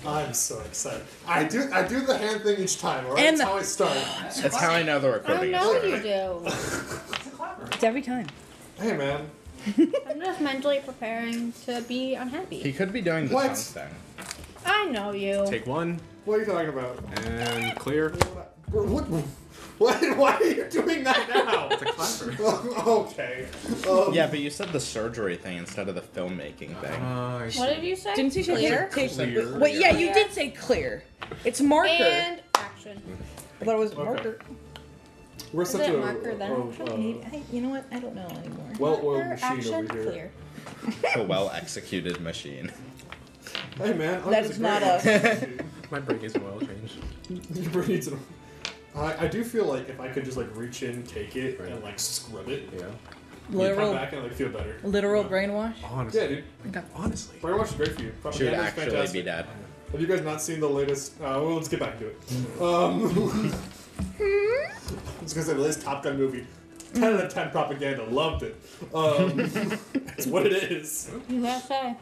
I'm so excited. I do the hand thing each time, alright? That's how I start. That's how I know the recording is starting. I know you do. It's every time. Hey, man. I'm just mentally preparing to be unhappy. He could be doing the tongue thing. I know you. Take one. What are you talking about? And clear. What? Why are you doing that now? It's a clapper. Okay. Yeah, but you said the surgery thing instead of the filmmaking thing. What did you say? Didn't you say clear? clear? Wait, yeah, you did say clear. It's marker. And action. I thought it was marker. We're Is such it a marker then? You know what? I don't know anymore. well-oiled machine Action, over here. clear. A well-executed machine. Hey, man. That is not a... My brain needs an oil change. Your brain needs an... I do feel like if I could just like reach in, take it, and like scrub it, Yeah. Literal, come back and like feel better. literal brainwash? Honestly. Yeah, dude. Honestly. Brainwash is great for you. She would Propaganda's actually fantastic. be dead. Have you guys not seen the latest? Well, let's get back to it. I was gonna say the latest Top Gun movie. 10 out of 10 propaganda. Loved it. It's what it is. You gotta say.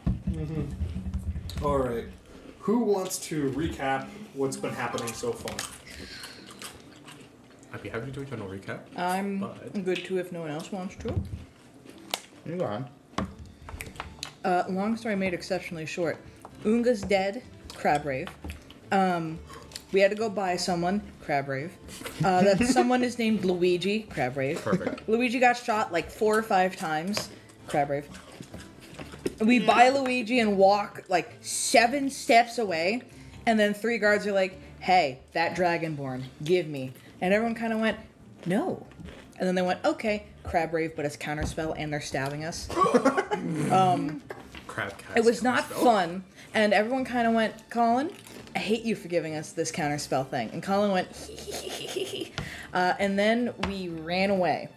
All right. Who wants to recap what's been happening so far? I'd be happy to do a general recap. I'm But- good too if no one else wants to. You go on. Long story made exceptionally short. Unga's dead, Crabrave. We had to go buy someone, Crabrave. That someone is named Luigi, Crabrave. Perfect. Luigi got shot like 4 or 5 times, Crabrave. We buy Luigi and walk like 7 steps away, and then 3 guards are like, hey, that Dragonborn, give me. And everyone kind of went, no. And then they went, okay, Crabrave, but it's counterspell and they're stabbing us. Crab cat. It was not fun, and everyone kind of went, Collin, I hate you for giving us this counterspell thing. And Collin went, and then we ran away.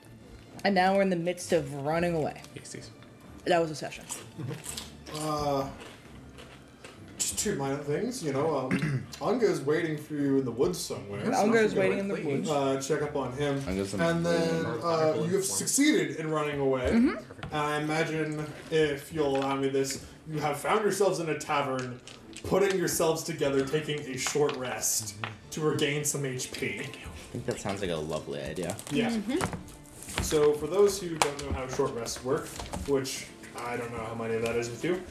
And now we're in the midst of running away. Pasties. That was a session. Just 2 minor things, you know. Unga's waiting for you in the woods somewhere. Unga is waiting in the woods. Check up on him. Unga's in And the then you have succeeded in running away. I imagine, if you'll allow me this, you have found yourselves in a tavern, putting yourselves together, taking a short rest to regain some HP. I think that sounds like a lovely idea. Yeah. So for those who don't know how short rests work, which I don't know how many of that is with you,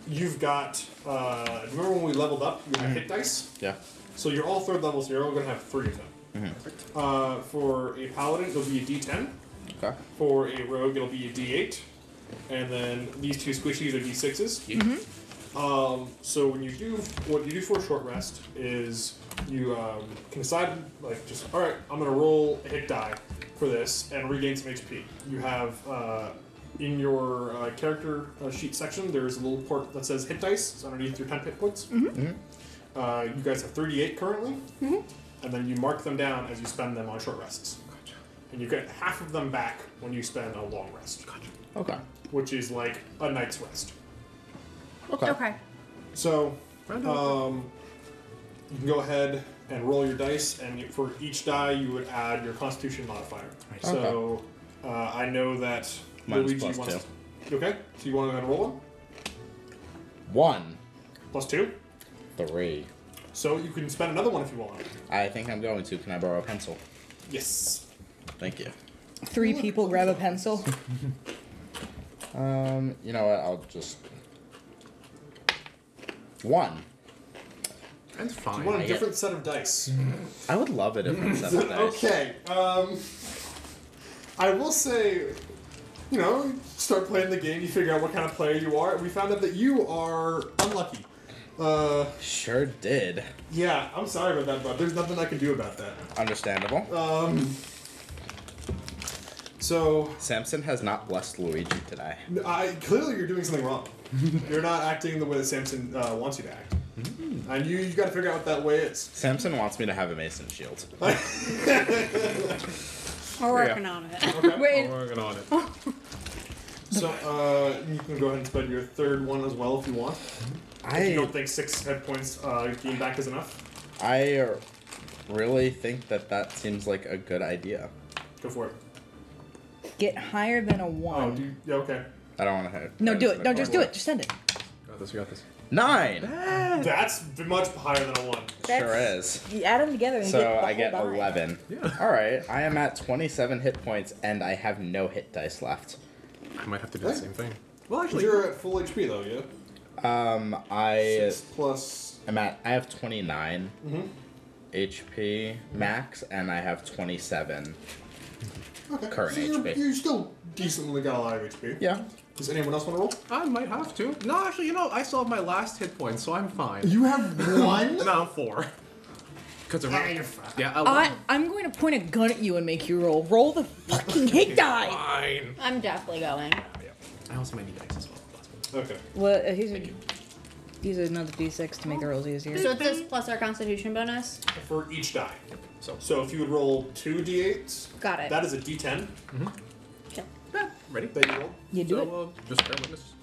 you've got, remember when we leveled up, you had hit dice? Yeah. So you're all 3rd level, so you're all going to have 3 of them. For a paladin, it'll be a d10. Okay. For a rogue, it'll be a d8. And then these 2 squishies are d6s. So when you do, what you do for a short rest is you can decide, like, just, alright, I'm going to roll a hit die for this and regain some HP. You have, in your character sheet section, there's a little port that says hit dice. It's underneath your 10 hit points. You guys have 38 currently. And then you mark them down as you spend them on short rests. And you get half of them back when you spend a long rest. Okay. Which is like a night's rest. Okay. So, you can go ahead and roll your dice, and for each die, you would add your Constitution modifier. So, I know that Mine's Luigi plus wants. Okay, so you want to go ahead and roll 1. Plus 2. 3. So you can spend another one if you want. I think I'm going to. Can I borrow a pencil? Yes. Thank you. 3 people grab a pencil. You know what? I'll just... 1. That's fine. You want a different set of dice. I would love a different set of dice. Okay. I will say, you know, start playing the game, you figure out what kind of player you are. We found out that you are unlucky. Sure did. Yeah, I'm sorry about that, bud. There's nothing I can do about that. Understandable. So... Samson has not blessed Luigi today. Clearly you're doing something wrong. You're not acting the way that Samson wants you to act. And you got to figure out what that way is. Samson wants me to have a mason shield. We're working on it. Okay. Wait. We're working on it. So, you can go ahead and spend your 3rd one as well if you want. If you don't think 6 hit points gained back is enough. I really think that seems like a good idea. Go for it. Get higher than a 1. Oh, yeah, okay. I don't want to hit. No, do it. No, just do it. Just send it. Go You got this. 9. That's much higher than a 1. Sure is. You add them together and you So get the I get whole die. 11. Yeah. All right, I am at 27 hit points, and I have no hit dice left. I might have to do the same thing. Well, But actually, you're at full HP though, yeah? I 6 plus... I have 29 Mm-hmm. HP max, and I have 27. Okay. Current so you're, HP. you're still decently got a lot of HP. Yeah. Does anyone else want to roll? I might have to. No, actually, I still have my last hit point, so I'm fine. You have 1? No, I'm 4. Because you're fine. Yeah, I'm going to point a gun at you and make you roll. Roll the fucking hit die. fine. I'm definitely going. I also might need dice as well. Okay. Well, he's another d6 to make the rolls easier. So it's this plus our constitution bonus. For each die. So, So if you would roll 2 d8s, Got it. that is a d10 Okay. ready? that you roll. You do it. So, just bear witness.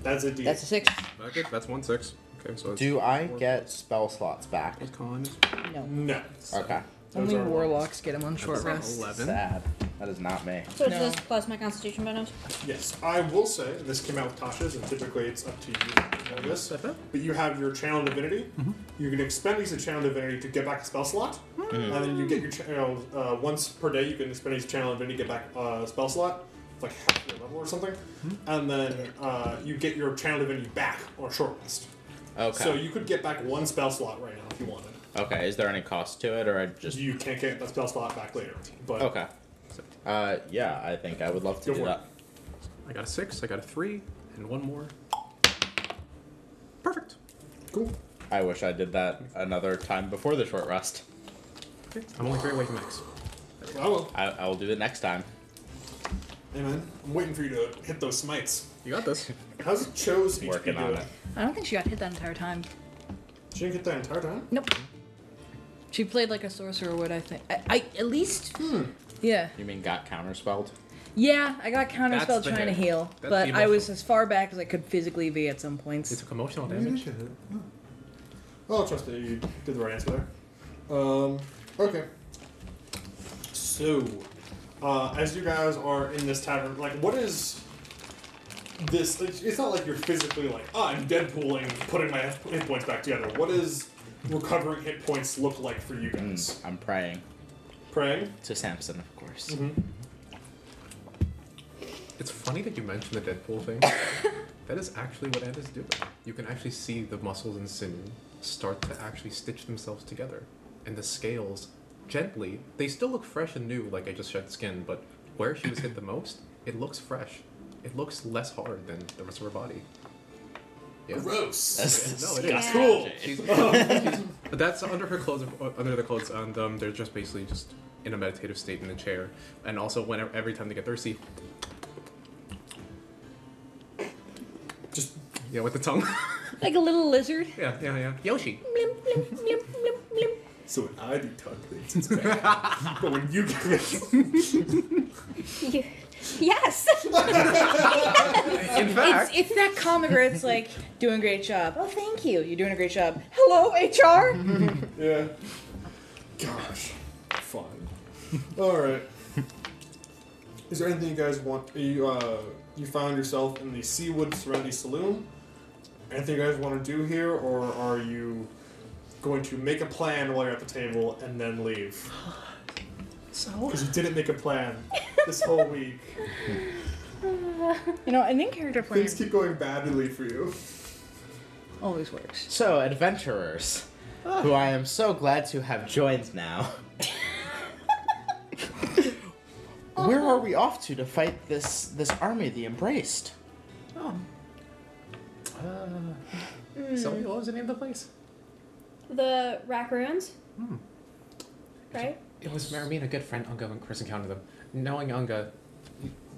That's a d8. That's a 6. Okay, that's 1 6. Okay, so it's Do I get spell slots back? What's Collin? No. No. Okay. Those Only are warlocks get them on short That's rest. 11. Sad. That is not me. So it's No. this plus my constitution bonus. Yes, I will say this came out with Tasha's, and typically it's up to you on this. But you have your channel divinity. You can expend these channel divinity to get back a spell slot, and then you get your channel once per day. You can expend these channel divinity to get back a spell slot, it's like half your level or something, and then you get your channel divinity back on a short rest. Okay. So you could get back 1 spell slot right now if you wanted. Okay. Is there any cost to it, or I just? You can't get that spell slot back later. But Okay. Yeah, I think I would love to Go do for it. that. I got a 6, I got a 3, and 1 more. Perfect. cool. I wish I did that another time before the short rest. Okay, I'm only 3 away from max. I will. I will do it next time. Hey man, I'm waiting for you to hit those smites. You got this. How's Cho's HP Working on doing? it. I don't think she got hit that entire time. She didn't get that entire time? Nope. She played like a sorcerer would, I think. I at least. Yeah. You mean got counterspelled? Yeah, I got counterspell That's the trying to hit. heal, That's but the I was emotional. as far back as I could physically be at some It points. took emotional Maybe damage. she did. Oh, I'll trust that you did the right answer there. Okay. So, as you guys are in this tavern, like, what is this? It's not like you're physically like, I'm Deadpooling, putting my hit points back together. What does recovering hit points look like for you guys? I'm praying Praying? to Samson, of course. It's funny that you mentioned the Deadpool thing. That is actually what Ed is doing. You can actually see the muscles and sinew start to actually stitch themselves together. And the scales, gently, they still look fresh and new, like I just shed skin, but where she was hit the most, it looks fresh. It looks less hard than the rest of her body. Yeah. Gross. That's No, it is. Yeah. Cool. But that's under her clothes, under the clothes, and they're just basically just in a meditative state in a chair. And also, whenever every time they get thirsty, Just yeah, with the tongue. Like a little lizard. yeah. Yoshi. Blimp, blimp, blimp, blimp, blimp. so when I do tongue things, it's bad. But when you get it, Yes. In fact, It's that comment where it's like, doing a great job. Oh, thank you. You're doing a great job. Hello, HR? yeah. Gosh, fun. All right. Is there anything you guys want? You found yourself in the Seawood surrounding saloon. Anything you guys want to do here, or are you going to make a plan while you're at the table and then leave? So? Because you didn't make a plan this whole week. You know, an in-character plan Things keep going badly for you. always works. So, adventurers, who I am so glad to have joined now. Where are we off to fight this army, the Embraced? Sylvia, what was the name of the place? The rack ruins. Right? It was me and a good friend, Unga, and Chris encountered them. Knowing Unga,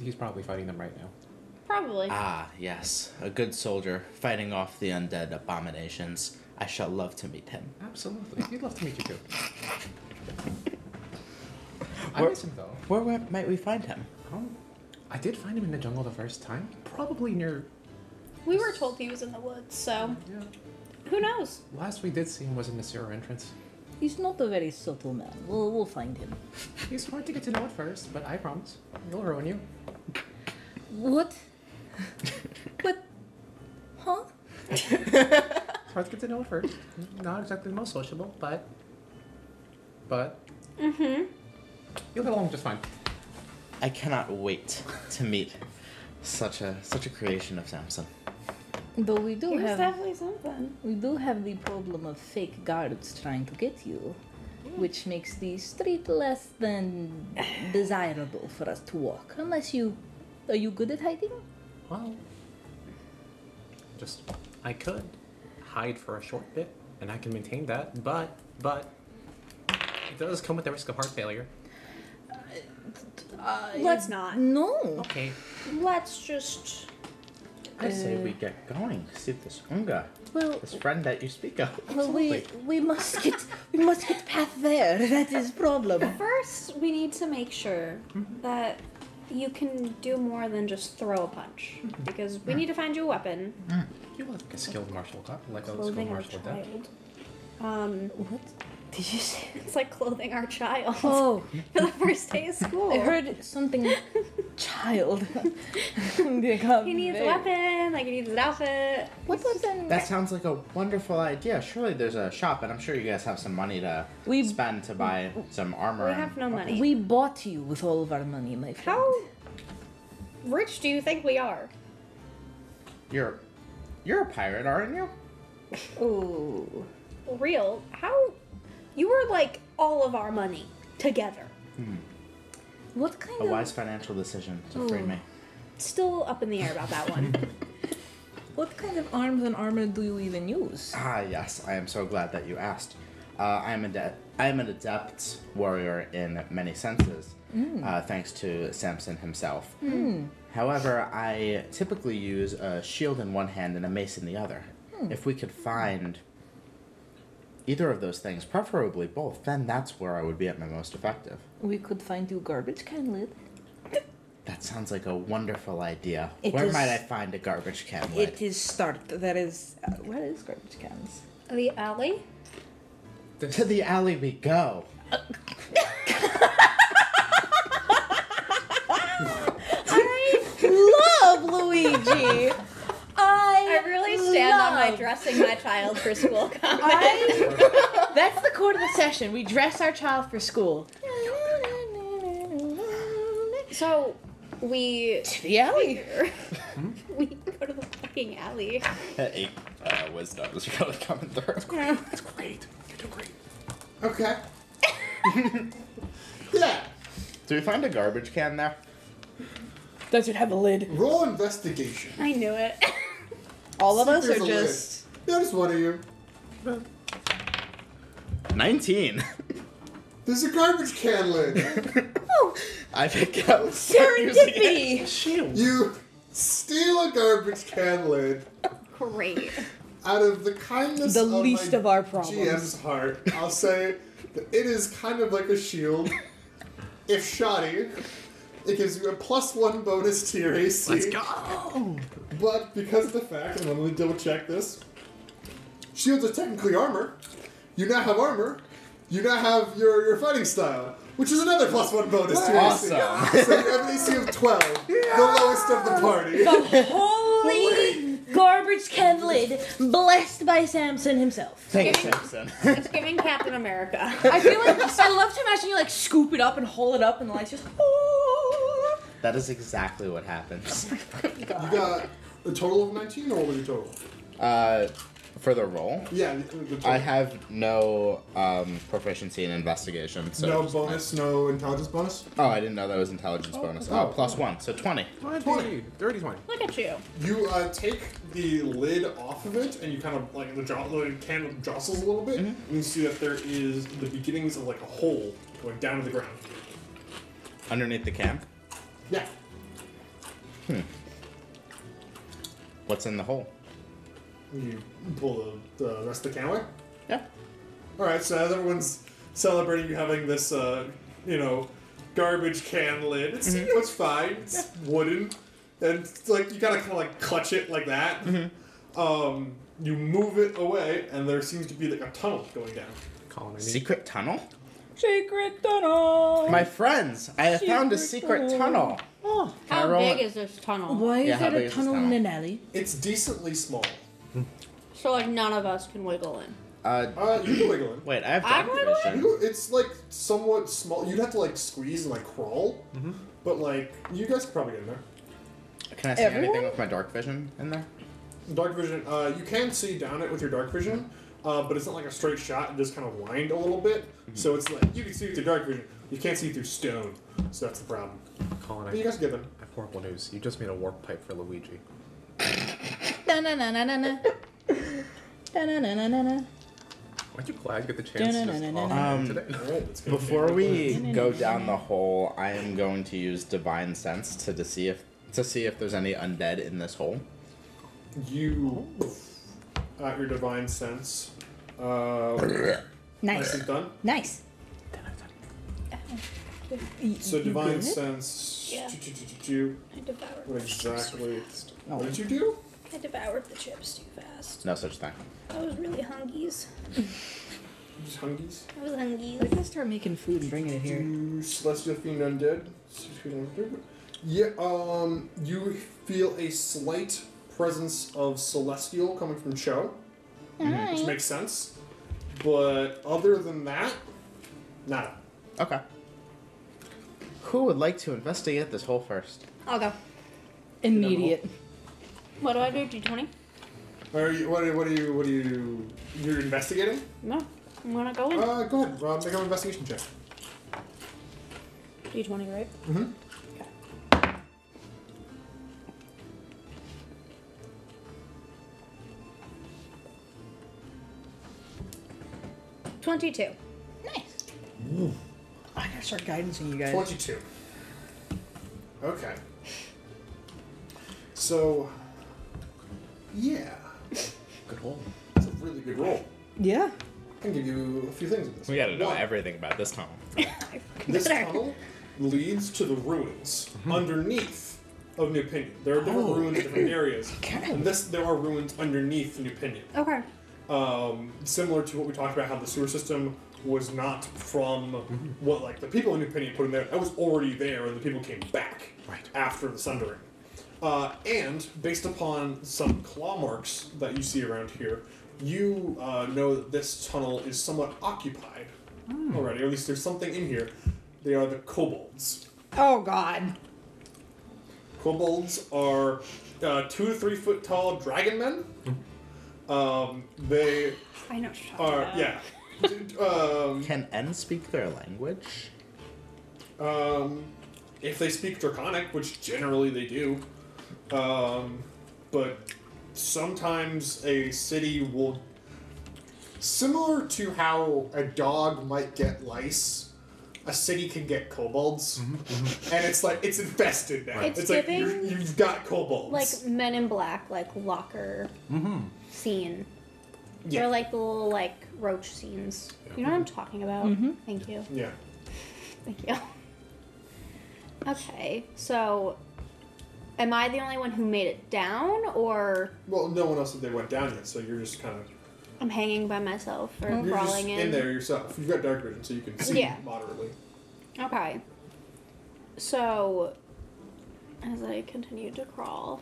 he's probably fighting them right now. Probably. Ah, yes, a good soldier fighting off the undead abominations. I shall love to meet him. Absolutely. He'd love to meet you too. I Where- miss him though. Where might we find him? I did find him in the jungle the first time. Probably near. We were told he was in the woods, so Yeah. who knows? Last we did see him was in the sewer entrance. He's not a very subtle man. We'll find him. He's hard to get to know at first, but I promise, he'll ruin you. What? But, huh? Hard to get to know at first. Not exactly the most sociable, but Mm-hmm. you'll get along just fine. I cannot wait to meet such a creation of Samson. Though we do He was have definitely something. the problem of fake guards trying to get you, which makes the street less than desirable for us to walk. Unless you are you good at hiding? Well, just I could hide for a short bit, and I can maintain that. But it does come with the risk of heart failure. Let's not. No. Okay. Let's just. I say we get going. See this Unga, Well, this friend that you speak of. well, we must get past there. That is problem. First, we need to make sure that you can do more than just throw a punch. Because we need to find you a weapon. You look like a skilled martial god, like a skilled Clothing our martial adept. child. What did you say? It's like clothing our child Oh, for the first day of school. I heard something. Child. He needs a weapon, like he needs an outfit. What weapon? That sounds like a wonderful idea. Surely there's a shop, and I'm sure you guys have some money to spend to buy some armor. We and have no money. We bought you with all of our money, my friend. How rich do you think we are? You're a pirate, aren't you? Oh. Real? How? You were like all of our money together. What kind A of wise financial decision to free me. Still up in the air about that one. what kind of arms and armor do you even use? Ah, yes. I am so glad that you asked. I am an adept warrior in many senses, thanks to Samson himself. However, I typically use a shield in one hand and a mace in the other. If we could find either of those things, preferably both, then that's where I would be at my most effective. We could find you garbage can lid. That sounds like a wonderful idea. It Where is- might I find a garbage can lid? It is start. That is. Where is garbage cans? The alley? To the alley we go. I love Luigi. I really stand on my dressing my child for school comment. That's the quote of the session. We dress our child for school. So, we To the alley. we go to the fucking alley. 8 wisdom is really coming through. That's great. You're doing great. Okay. Yeah. Do we find a garbage can there? Does it have a lid? Roll investigation. I knew it. All of See if us there's are a just. Yeah, just one of you. 19. There's a garbage can lid. Oh, I pick up. using it. serendipity. Shield. You steal a garbage can lid Great. out of the kindness The of least my of our problems. GM's heart. I'll say that it is kind of like a shield. If shoddy, it gives you a +1 bonus to your AC. Let's go. But because of the fact, and I'm going to double check this, shields are technically armor. You now have armor. You now have your fighting style, which is another +1 bonus to your AC. Awesome. So you have an AC of 12, the lowest of the party. Holy garbage can lid, blessed by Samson himself. Thank you, Samson. It's giving Captain America. I feel like I love to imagine you like scoop it up and hold it up, and the lights just. Oh. That is exactly what happens. You got a total of 19, or what was your total? For the roll, Yeah, the total. I have no proficiency in investigation. So no just- bonus, no intelligence bonus. Oh, I didn't know that was intelligence bonus. Oh, +1, so 20. 20. Dirty 20. Look at you. You take the lid off of it, and you kind of like the can jostles a little bit, and you see that there is the beginnings of like a hole going down to the ground. Underneath the can? Yeah. What's in the hole? You pull the rest of the can away. Yeah. All right. So as everyone's celebrating you having this, garbage can lid, it's it's fine. It's wooden, and it's like you gotta kind of like clutch it like that. You move it away, and there seems to be like a tunnel going down. Collin, I need Secret tunnel? Secret tunnel. My friends, I have found a secret tunnel. Oh. Can I How roll big it? is this tunnel? Why Yeah, is how there big a is this tunnel in tunnel? an alley? It's decently small. So like none of us can wiggle in. You can wiggle in. Wait, I have I'm dark wiggling? vision. It's like somewhat small. You'd have to like squeeze and like crawl, but like you guys could probably get in there. Can I see Everyone? anything with my dark vision in there? Dark vision. You can see down it with your dark vision, but it's not like a straight shot. It just kind of wind a little bit. So it's like you can see with your dark vision. You can't see through stone, so that's the problem. Collin, But you guys get them. I have horrible news. You just made a warp pipe for Luigi. Da-na-na-na-na-na. Da-na-na-na-na-na. Aren't you glad you get the chance to just offer it today? All right, let's go. Before we go down the hole, I am going to use divine sense to see if there's any undead in this hole. You at your divine sense. Nice. Nicely done. Nice. So divine sense. Yeah. Do I devoured what the exactly? chips too fast. What did you do? I devoured the chips too fast. No such thing. I was really hungies. Just hungies. I was hungies. We gotta start making food and bringing it here. Celestial fiend undead. Yeah. You feel a slight presence of celestial coming from Cho, which makes sense. But other than that, nada. Okay. Who would like to investigate this hole first? I'll go. Immediate. What do I do? D20? Are you? What are you? You're investigating? No. I'm gonna go in. Go ahead. Make an investigation check. D20, right? Mm-hmm. Okay. 22. Nice. I gotta start guidancing you guys. 22. Okay. So, yeah, Good hole. it's a really good roll. Yeah. I can give you a few things of this. We gotta know One, everything about this tunnel. This tunnel leads to the ruins underneath of New Pinion. There are different ruins in different areas. And there are ruins underneath New Pinion. Okay. Similar to what we talked about, how the sewer system was not from what like the people in New Pinion put in there. That was already there, and the people came back after the Sundering. And based upon some claw marks that you see around here, you know that this tunnel is somewhat occupied already. Or at least there's something in here. They are the kobolds. Oh God. Kobolds are 2 to 3 foot tall dragon men. They I know what you're talking are about. yeah. Can N speak their language? If they speak Draconic, which generally they do, but sometimes a city will, similar to how a dog might get lice, a city can get kobolds, and it's like it's infested now. It's It's like giving, you've got kobolds. like Men in Black, like locker scene. Yeah. They're like the little like roach scenes. You know what I'm talking about? Thank you. Yeah. Thank you. Okay, so am I the only one who made it down, or Well, no one else said they went down yet, so you're just kind of I'm hanging by myself or you're just crawling in there yourself. You've got dark vision, so you can see Yeah. moderately. Okay. So as I continue to crawl.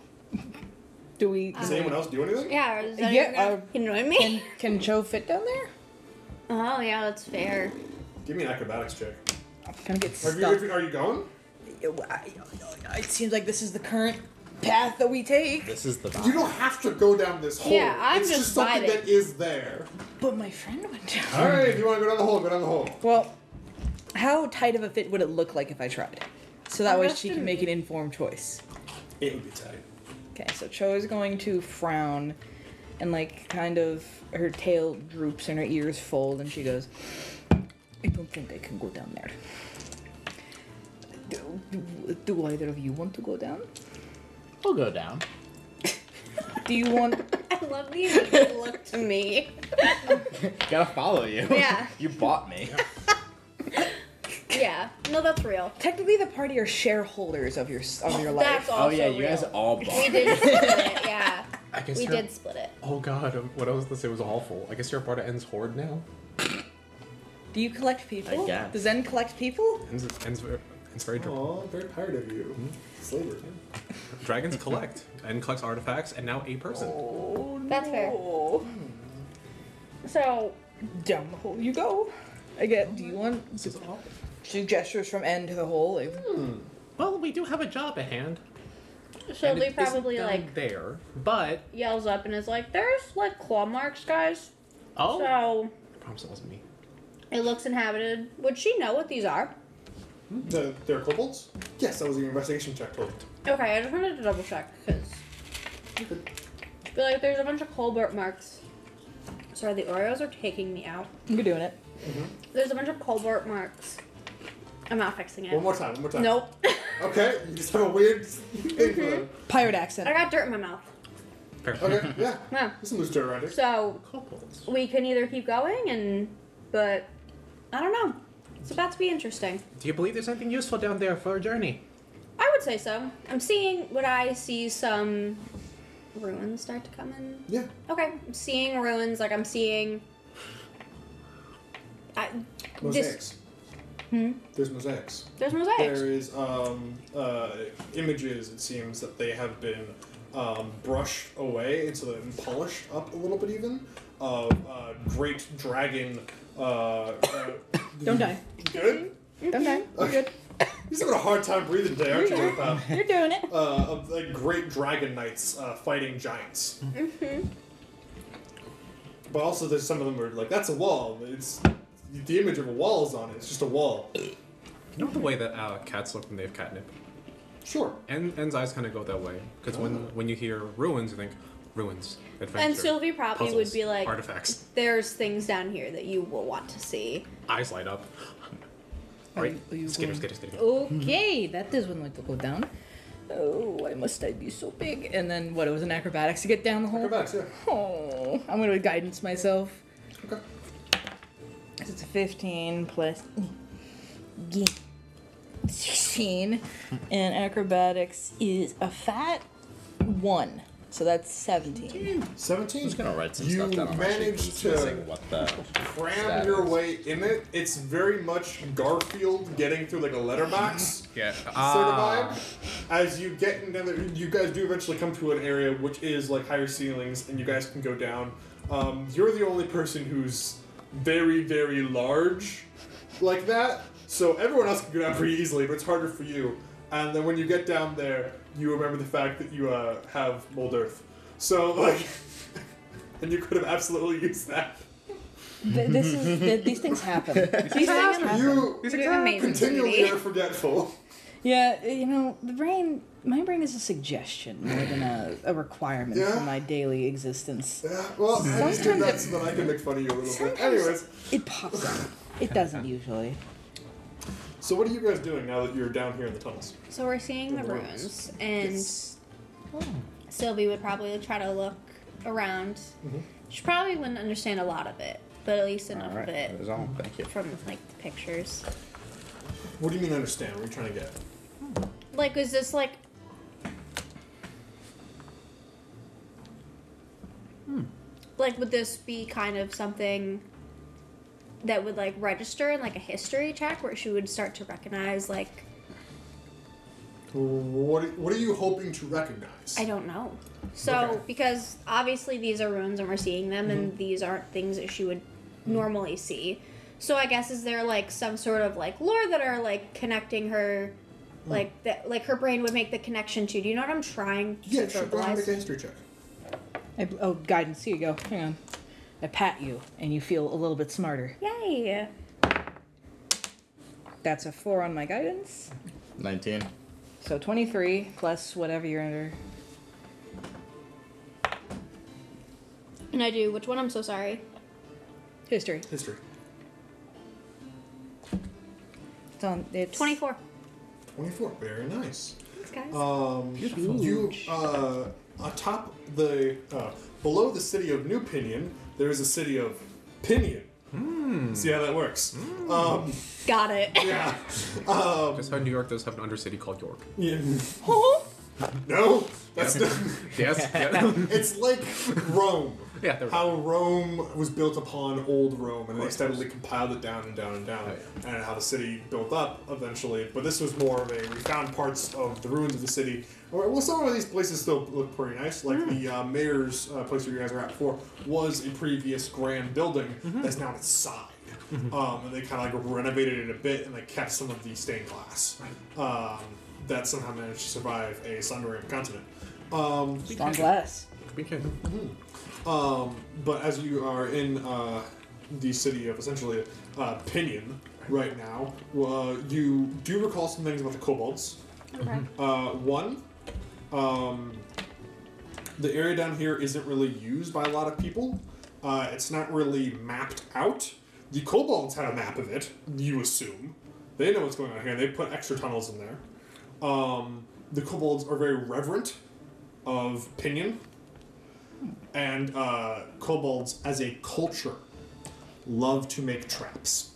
Do we? Does anyone else do anything? Yeah, is that Yeah, you know what I mean? Can Joe fit down there? Oh yeah, that's fair. Give me an acrobatics check. I'm gonna get Are stuck. you going? It seems like this is the current path that we take. This is the You don't have to go down this hole. Yeah, I'm it's just something vibing. that is there. But my friend went down. All right, if you want to go down the hole, go down the hole. Well, how tight of a fit would it look like if I tried? So that I'm way just she can gonna- make an informed choice. It would be tight. Okay, so Cho is going to frown and like kind of her tail droops and her ears fold and she goes, I don't think I can go down there. Do either of you want to go down? We'll go down. Do you want... I love the way you look to me. Gotta follow you. Yeah. You bought me. Yeah. No, that's real. Technically the party are shareholders of your life. That's also Oh yeah, you real. guys all bought We me. did split it, yeah. I guess We you're- did split it. Oh god, what I was gonna say was awful. I guess you're a part of N's horde now. Do you collect people? I guess. Does Zen collect people? N's very drunk. Oh, very tired of you. Slavery. Dragons collect and collects artifacts, and now a person. Oh, That's fair. no. So, Down the hole you go. Do you want gestures from end to the hole? Like, Well, we do have a job at hand. Sylvia And it isn't probably, down like, there, but yells up and is like, there's, like, claw marks, guys. oh, So, I promise it wasn't me. it looks inhabited. Would she know what these are? They're kobolds? Yes, that was your investigation check told. Okay, I just wanted to double check, because I feel like there's a bunch of Colbert marks. Sorry, the Oreos are taking me out. you're doing it. There's a bunch of Colbert marks. I'm not fixing it. One more time. Nope. Okay, you just have a weird thing for them. Pirate I accent. got dirt in my mouth. Okay, yeah. Yeah. There's some loose dirt around here. So, Kobolds. we can either keep going but I don't know. It's about to be interesting. Do you believe there's anything useful down there for a journey? I would say so. Would I see some ruins start to come in? Yeah. Okay, I'm seeing ruins, like I'm seeing... Mosaics. There's mosaics. There's mosaics. There is images, it seems, that they have been brushed away, and so they've been polished up a little bit even, of great dragon... Don't die. Good? Don't die. You're good. You're having a hard time breathing today, aren't you? Pal? You're doing it. Of like great dragon knights fighting giants. But also, there's some of them where like that's a wall. It's the image of a wall is on it. It's just a wall. You know the way that cats look when they have catnip? Sure. End's eyes kind of go that way. Because when you hear ruins, you think, ruins, adventure, And Sylvie probably puzzles, would be like, artifacts. there's things down here that you will want to see. Eyes light up. Right? Skitter. Okay, that does one like to go down. Oh, why must I be so big? And then what? It was an acrobatics to get down the hole. Acrobatics, yeah. Oh, I'm gonna guidance myself. Okay. It's a 15 plus 16, and acrobatics is a fat 1, so that's 17. 17. I'm just gonna write some You stuff down on my sheet 'cause managed it's to missing what the cram stat your is. way in it. It's very much Garfield getting through like a letterbox. Yeah. Sort of vibe. As you get into you guys do eventually come to an area which is like higher ceilings, and you guys can go down. You're the only person who's very, very large like that, so everyone else can go down pretty easily, but it's harder for you. And then when you get down there, you remember the fact that you have mold earth. So, like, and you could have absolutely used that. These things happen. These things happen. You You're doing amazing, continually sweetie. are forgetful. Yeah, you know, my brain is a suggestion more than a requirement Yeah. for my daily existence. Yeah, well, I just do Sometimes that so that I can make fun of you a little bit. Sometimes Anyways, it pops up. It doesn't usually. so what are you guys doing now that you're down here in the tunnels? So we're seeing the The ruins. ruins, and Yes. Sylvie would probably try to look around. She probably wouldn't understand a lot of it, but at least enough All right, of it that is all. Thank you. from like the pictures. What do you mean understand? What are you trying to get? Like, is this like? Like, would this be kind of something that would like register in like a history check, where she would start to recognize like? What are you hoping to recognize? I don't know. So, Okay. because obviously these are runes and we're seeing them, and these aren't things that she would normally see. So I guess is there like some sort of like lore that are like connecting her, like that, like her brain would make the connection to? Do you know what I'm trying to Yeah, sure. Go ahead and make a verbalize? history check. Guidance. Here you go. Hang on. I pat you, and you feel a little bit smarter. Yay! That's a 4 on my guidance. 19. So 23 plus whatever you're under. And I do which one? I'm so sorry. History. History. It's 24. 24. Very nice. Thanks, guys. You atop the below the city of New Pinion, there is a city of Pinion. See how that works? Got it. Yeah. Just how New York does have an undercity called York. Yeah. No, that's not. Yes. Yeah. It's like Rome. Yeah, there we go. How Rome was built upon old Rome, and they course. steadily compiled it down and down and down, Oh, and how the city built up eventually. But this was more of a, we found parts of the ruins of the city. Well, some of these places still look pretty nice. Like the mayor's place where you guys were at before was a previous grand building that's now on its side. And they kind of like renovated it a bit, and they kept some of the stained glass. That somehow managed to survive a sundering of the continent. Strong glass. We can. But as you are in the city of essentially Pinion right now, you do recall some things about the kobolds. Okay. One, the area down here isn't really used by a lot of people. It's not really mapped out. The kobolds had a map of it, you assume. They know what's going on here. They put extra tunnels in there. The kobolds are very reverent of Pinion. And kobolds, as a culture, love to make traps.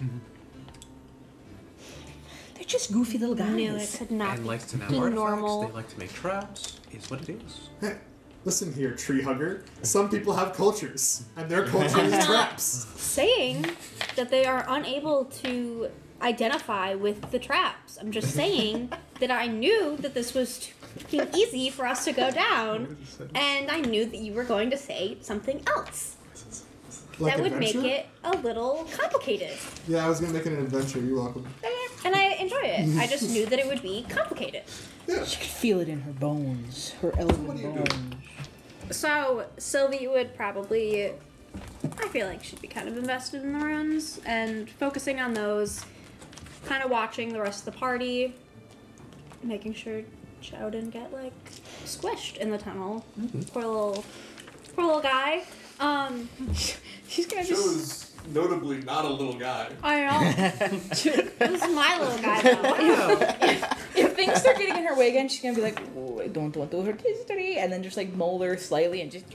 They're just goofy little guys. Knew it could not And likes to nab be artifacts. normal. They like to make traps. Is what it is. Hey, listen here, tree hugger. Some people have cultures, and their culture is traps. Saying that they are unable to identify with the traps. I'm just saying that I knew that this was too easy for us to go down, and I knew that you were going to say something else Like that would make adventure? it a little complicated. Yeah, I was gonna make it an adventure. You're welcome. And I enjoy it. I just knew that it would be complicated. Yeah. She could feel it in her bones, her elven What do you do? bones. So Sylvia would probably, I feel like she'd be kind of invested in the runes and focusing on those, kind of watching the rest of the party, making sure Joe didn't get like squished in the tunnel. Poor little guy. She's gonna just. Joe's notably not a little guy. I know. This is my little guy though. If things start getting in her way again, she's gonna be like, "Oh, I don't want to hurt history," and then just like mold her slightly and just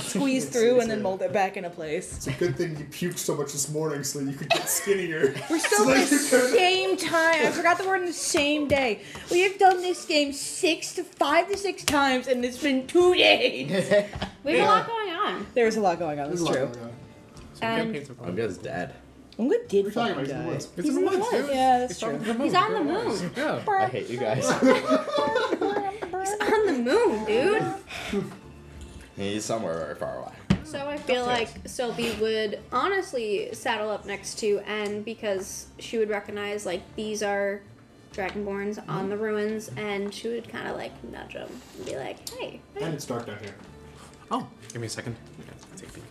squeeze through and then mold it back into place. It's a good thing you puked so much this morning so you could get skinnier. We're still So the that you can- same time. I forgot the word in the same day. We have done this game 5 to 6 times, and it's been 2 days. We have a lot going on. There's a lot going on. That's There's a true. lot going on. Some And- campaigns are fun. I'm just dead. I'm good. Did We're talking fucking about die. the woods. It's He's in the in the woods, woods. dude. Yeah, that's It's on true. the moon. He's on the Very nice. moon. Yeah. I hate you guys. On the moon, dude. He's somewhere very far away. So I feel like Sylvie would honestly saddle up next to N because she would recognize like these are Dragonborns on the ruins, and she would kind of like nudge them and be like, "Hey." And it's dark down here. Oh, give me a second. Yeah, take me.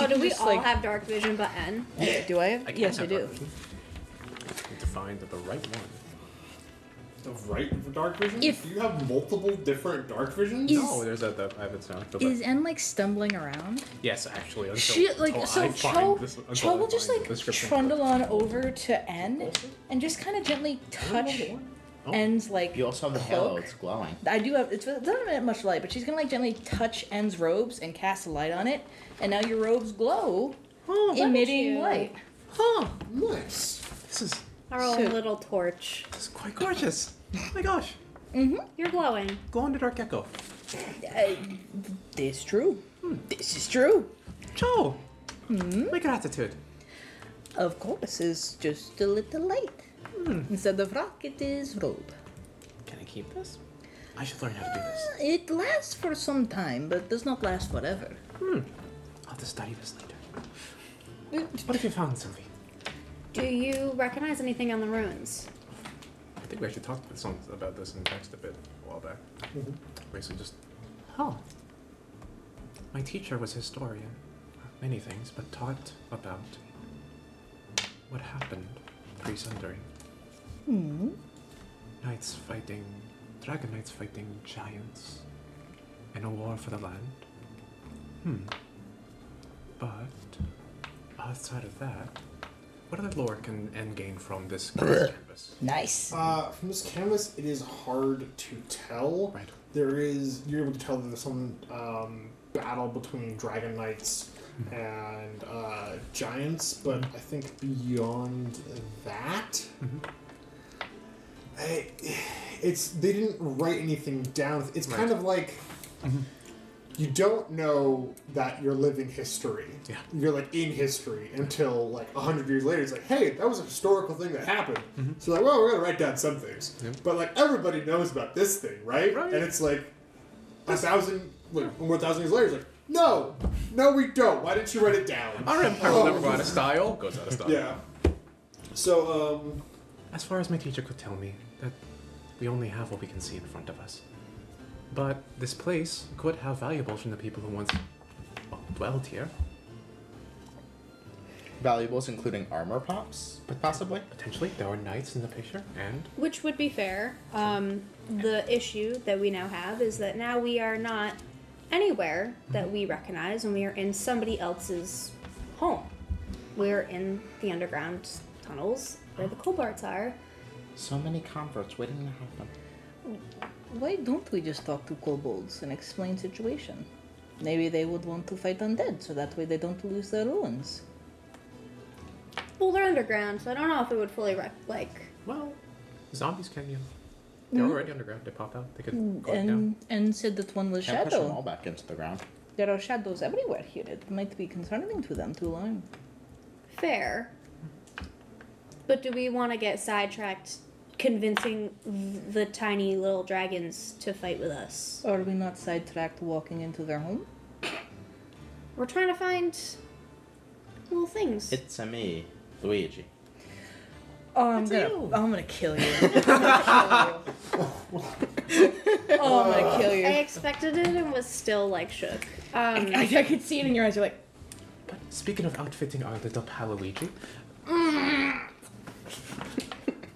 Oh, do we Just, all like- have dark vision but N? Yeah, do I have? I Yes, I have do. dark vision. Need to find the right one. The right for dark vision? If- Do you have multiple different dark visions? No, there's a. I have it now. Is N like stumbling around? Yes, actually. Until, She like until so I Cho find this, until Cho I will just find like the description. trundle on over to N and just kind of gently touch Oh. N's like You also have the cloak. halo. It's glowing. I do have it doesn't have much light, but she's gonna like gently touch N's robes and cast a light on it, and now your robes glow, emitting cute. light. Huh. Nice. This is Our own So- little torch. quite gorgeous. Oh my gosh. You're glowing. Glow in the dark gecko. This true. This is true. Joe. Make gratitude. Of course, it's just a little light. Instead of rock, it is robe. Can I keep this? I should learn how to do this. It lasts for some time, but does not last forever. I'll have to study this later. What have you found, Sylvie? Do you recognize anything on the ruins? I think we actually talked about this in text a bit a while back. Basically just, my teacher was a historian. Many things, but taught about what happened pre-sundering. Knights fighting, dragon knights fighting giants in a war for the land. But outside of that, what other lore can N gain from this canvas? Nice. From this canvas, it is hard to tell. Right. You're able to tell that there's some battle between dragon knights and giants, but I think beyond that, they didn't write anything down. It's Right. kind of like you don't know that you're living history. Yeah. You're like in history until like 100 years later. It's like, hey, that was a historical thing that happened. So like, well, we're gonna write down some things. Yep. But like everybody knows about this thing, right? Right. And it's like 1,000 years later. It's like, no, we don't. Why didn't you write it down? Our empire will never go out of style. Goes out of style. Yeah. So As far as my teacher could tell me, that we only have what we can see in front of us. But this place could have valuables from the people who once dwelled here. Valuables including armor pops, possibly. Potentially, there were knights in the picture, and Which would be fair. The issue that we now have is that now we are not anywhere that we recognize, and we are in somebody else's home. We're in the underground tunnels where the kobolds are. So many converts waiting to happen. Why don't we just talk to kobolds and explain situation? Maybe they would want to fight undead, so that way they don't lose their ruins. Well, they're underground, so I don't know if it would fully well, zombies can they're already underground. They pop out. They could go down. And said that one was Can't push them all shadow. back into the ground. There are shadows everywhere here. It might be concerning to them to learn. fair. But do we want to get sidetracked convincing the tiny little dragons to fight with us? Are we not sidetracked walking into their home? We're trying to find little things. It's a me, Luigi. Oh, I'm gonna kill you. Oh, I'm gonna kill you. I expected it and was still like shook. I could see it in your eyes. You're like, But speaking of outfitting our little Paluigi,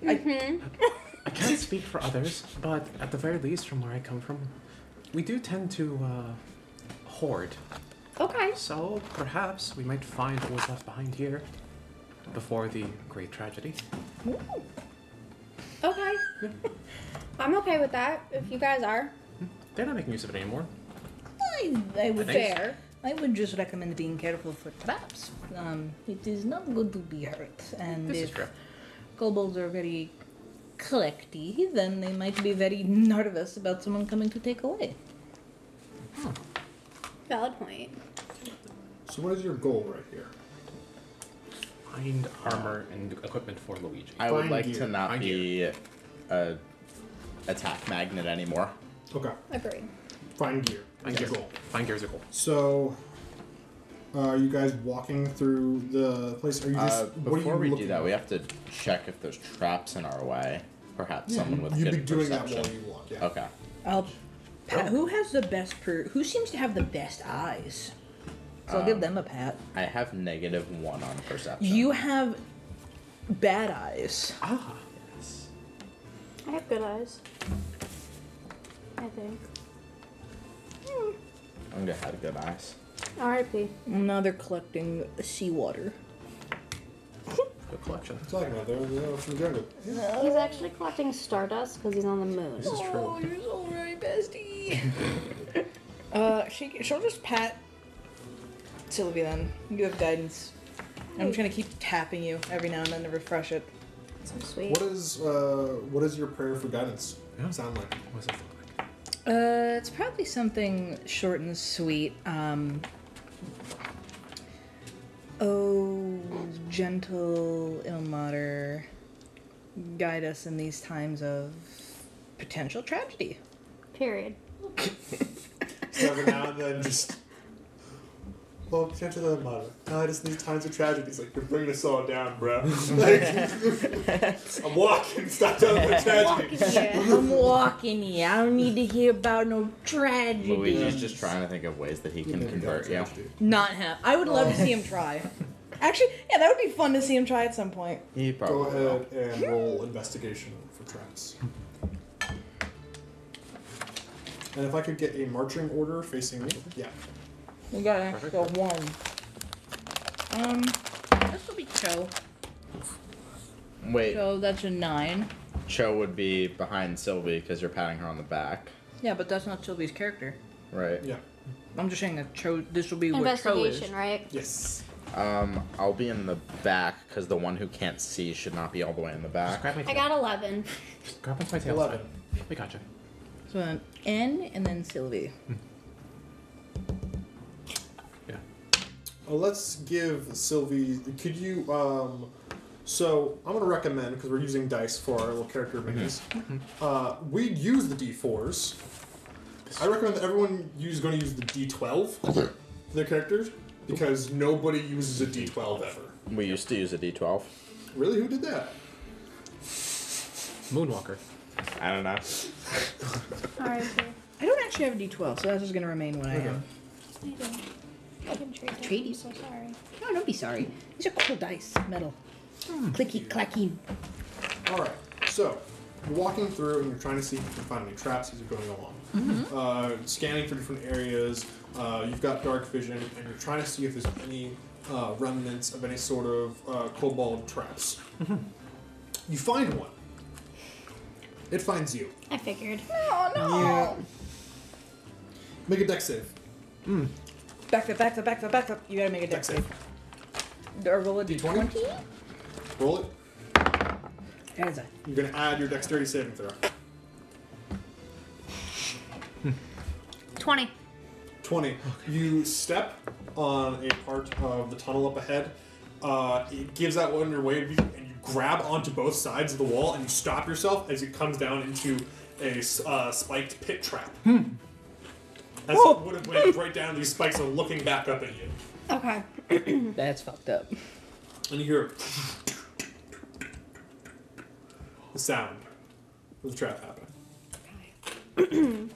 I can't speak for others, but at the very least, from where I come from, we do tend to hoard. Okay. So perhaps we might find what was left behind here before the great tragedy. Okay. I'm okay with that, if you guys are. They're not making use of it anymore. I would Fair. I would just recommend being careful for traps. It is not good to be hurt, and This is if true. kobolds are very collecty, then they might be very nervous about someone coming to take away. Valid point. So what is your goal right here? Find armor and equipment for Luigi. I would Find like gear. to not Find be a attack magnet anymore. Okay. Agreed. Find gear. Find Is gear. the goal. Find gear is a goal. So, are you guys walking through the place? Are you just what are Before you we do looking that, at? we have to check if there's traps in our way. Perhaps Yeah, someone with you'd be good doing perception. that while you walk. Yeah. Okay. Pat, who has the best who seems to have the best eyes? So I'll give them a pat. I have -1 on perception. You have bad eyes. Ah, Yes. I have good eyes. I think. I'm gonna have good eyes. R.I.P. Now they're collecting seawater. good collection. What are you talking about? They're from the jungle. He's actually collecting stardust because he's on the moon. This is true. Oh, you're so right, bestie. She'll just pat Sylvia then. You have guidance. I'm just gonna keep tapping you every now and then to refresh it. So sweet. What is your prayer for guidance Yeah. sound like? What does it look like? It's probably something short and sweet. Oh, gentle Ilmater, guide us in these times of potential tragedy. Period. So every now and then, just well, potentially the mother. I just need times of tragedy. It's like you're bringing us all down, bro. Like, I'm walking. Stop telling me tragedy. I'm walking here. I don't need to hear about no tragedy. Luigi's just trying to think of ways that he can convert you. Not him. I would love to see him try. Actually, yeah, that would be fun to see him try at some point. He Go probably will. ahead and roll investigation for traps. And if I could get a marching order facing me, yeah. We got an extra one. This will be Cho. Wait, So that's a 9. Cho would be behind Sylvie because you're patting her on the back, Yeah, but that's not Sylvie's character. right? Yeah. I'm just saying that Cho. This will be what Cho is. Investigation, right? Yes. I'll be in the back because the one who can't see should not be all the way in the Just back. grab my I tail. got 11. Grab onto my tail. 11. We gotcha. So an N and then Sylvie. Yeah. Let's give Sylvie. Could you? So I'm gonna recommend, because we're using dice for our little character minis. We'd use the D4s. I recommend that everyone is going to use the D12 for their characters, because nobody uses a D12 ever. We used to use a D12. Really? Who did that? Moonwalker. I don't know. Alright, I don't actually have a D12, so that's just gonna remain what I am. I do. I can trade Trade I'm you? so sorry. No, don't be sorry. These are cool dice. Metal. Clicky clacky. All right. So you're walking through and you're trying to see if you can find any traps as you're going along. Scanning for different areas. You've got dark vision, and you're trying to see if there's any remnants of any sort of kobold traps. You find one. It finds you. I figured. Oh no! Make a dex save. Back up. You gotta make a dex save. Or roll a D20? D20? Roll it. That is a You're going to add your dexterity saving throw. 20. 20. You step on a part of the tunnel up ahead. It gives out one your way, and you grab onto both sides of the wall, and you stop yourself as it comes down into a spiked pit trap. As it would have went right down, these spikes are looking back up at you. Okay. That's fucked up. And you hear the sound of the trap happening.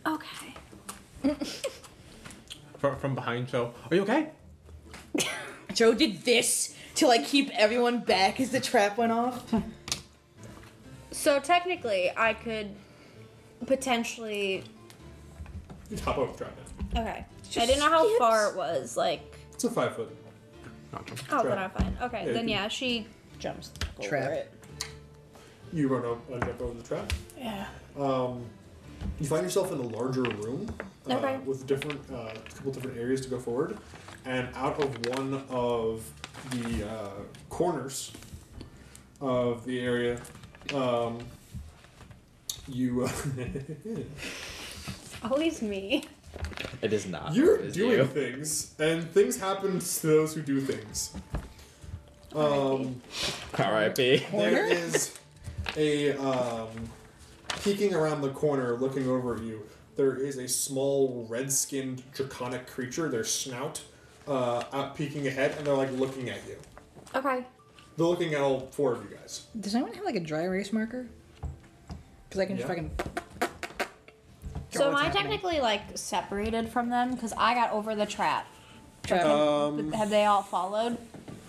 Okay. From behind, Joe. Are you okay? Joe did this to like keep everyone back as the trap went off. So technically, I could potentially. You hop over the trap now. Okay. I didn't know how far it was. Like. It's a 5 foot. Oh, then I'm fine. Okay, Yeah, then you- yeah, she jumps over Trap. it. You run up and jump over the trap. Yeah. You find yourself in a larger room Okay. with different, couple different areas to go forward, and out of one of the corners of the area, you Always me. It is not. you're It is doing you. things, and things happen to those who do things. R.I.P. There is a peeking around the corner, looking over at you. There is a small red-skinned draconic creature. Their snout out peeking ahead, and they're like looking at you. Okay. They're looking at all 4 of you guys. Does anyone have like a dry erase marker? Because I can just Yeah. fucking. So am what's I happening. technically like separated from them? Because I got over the trap. Trap. Have they all followed?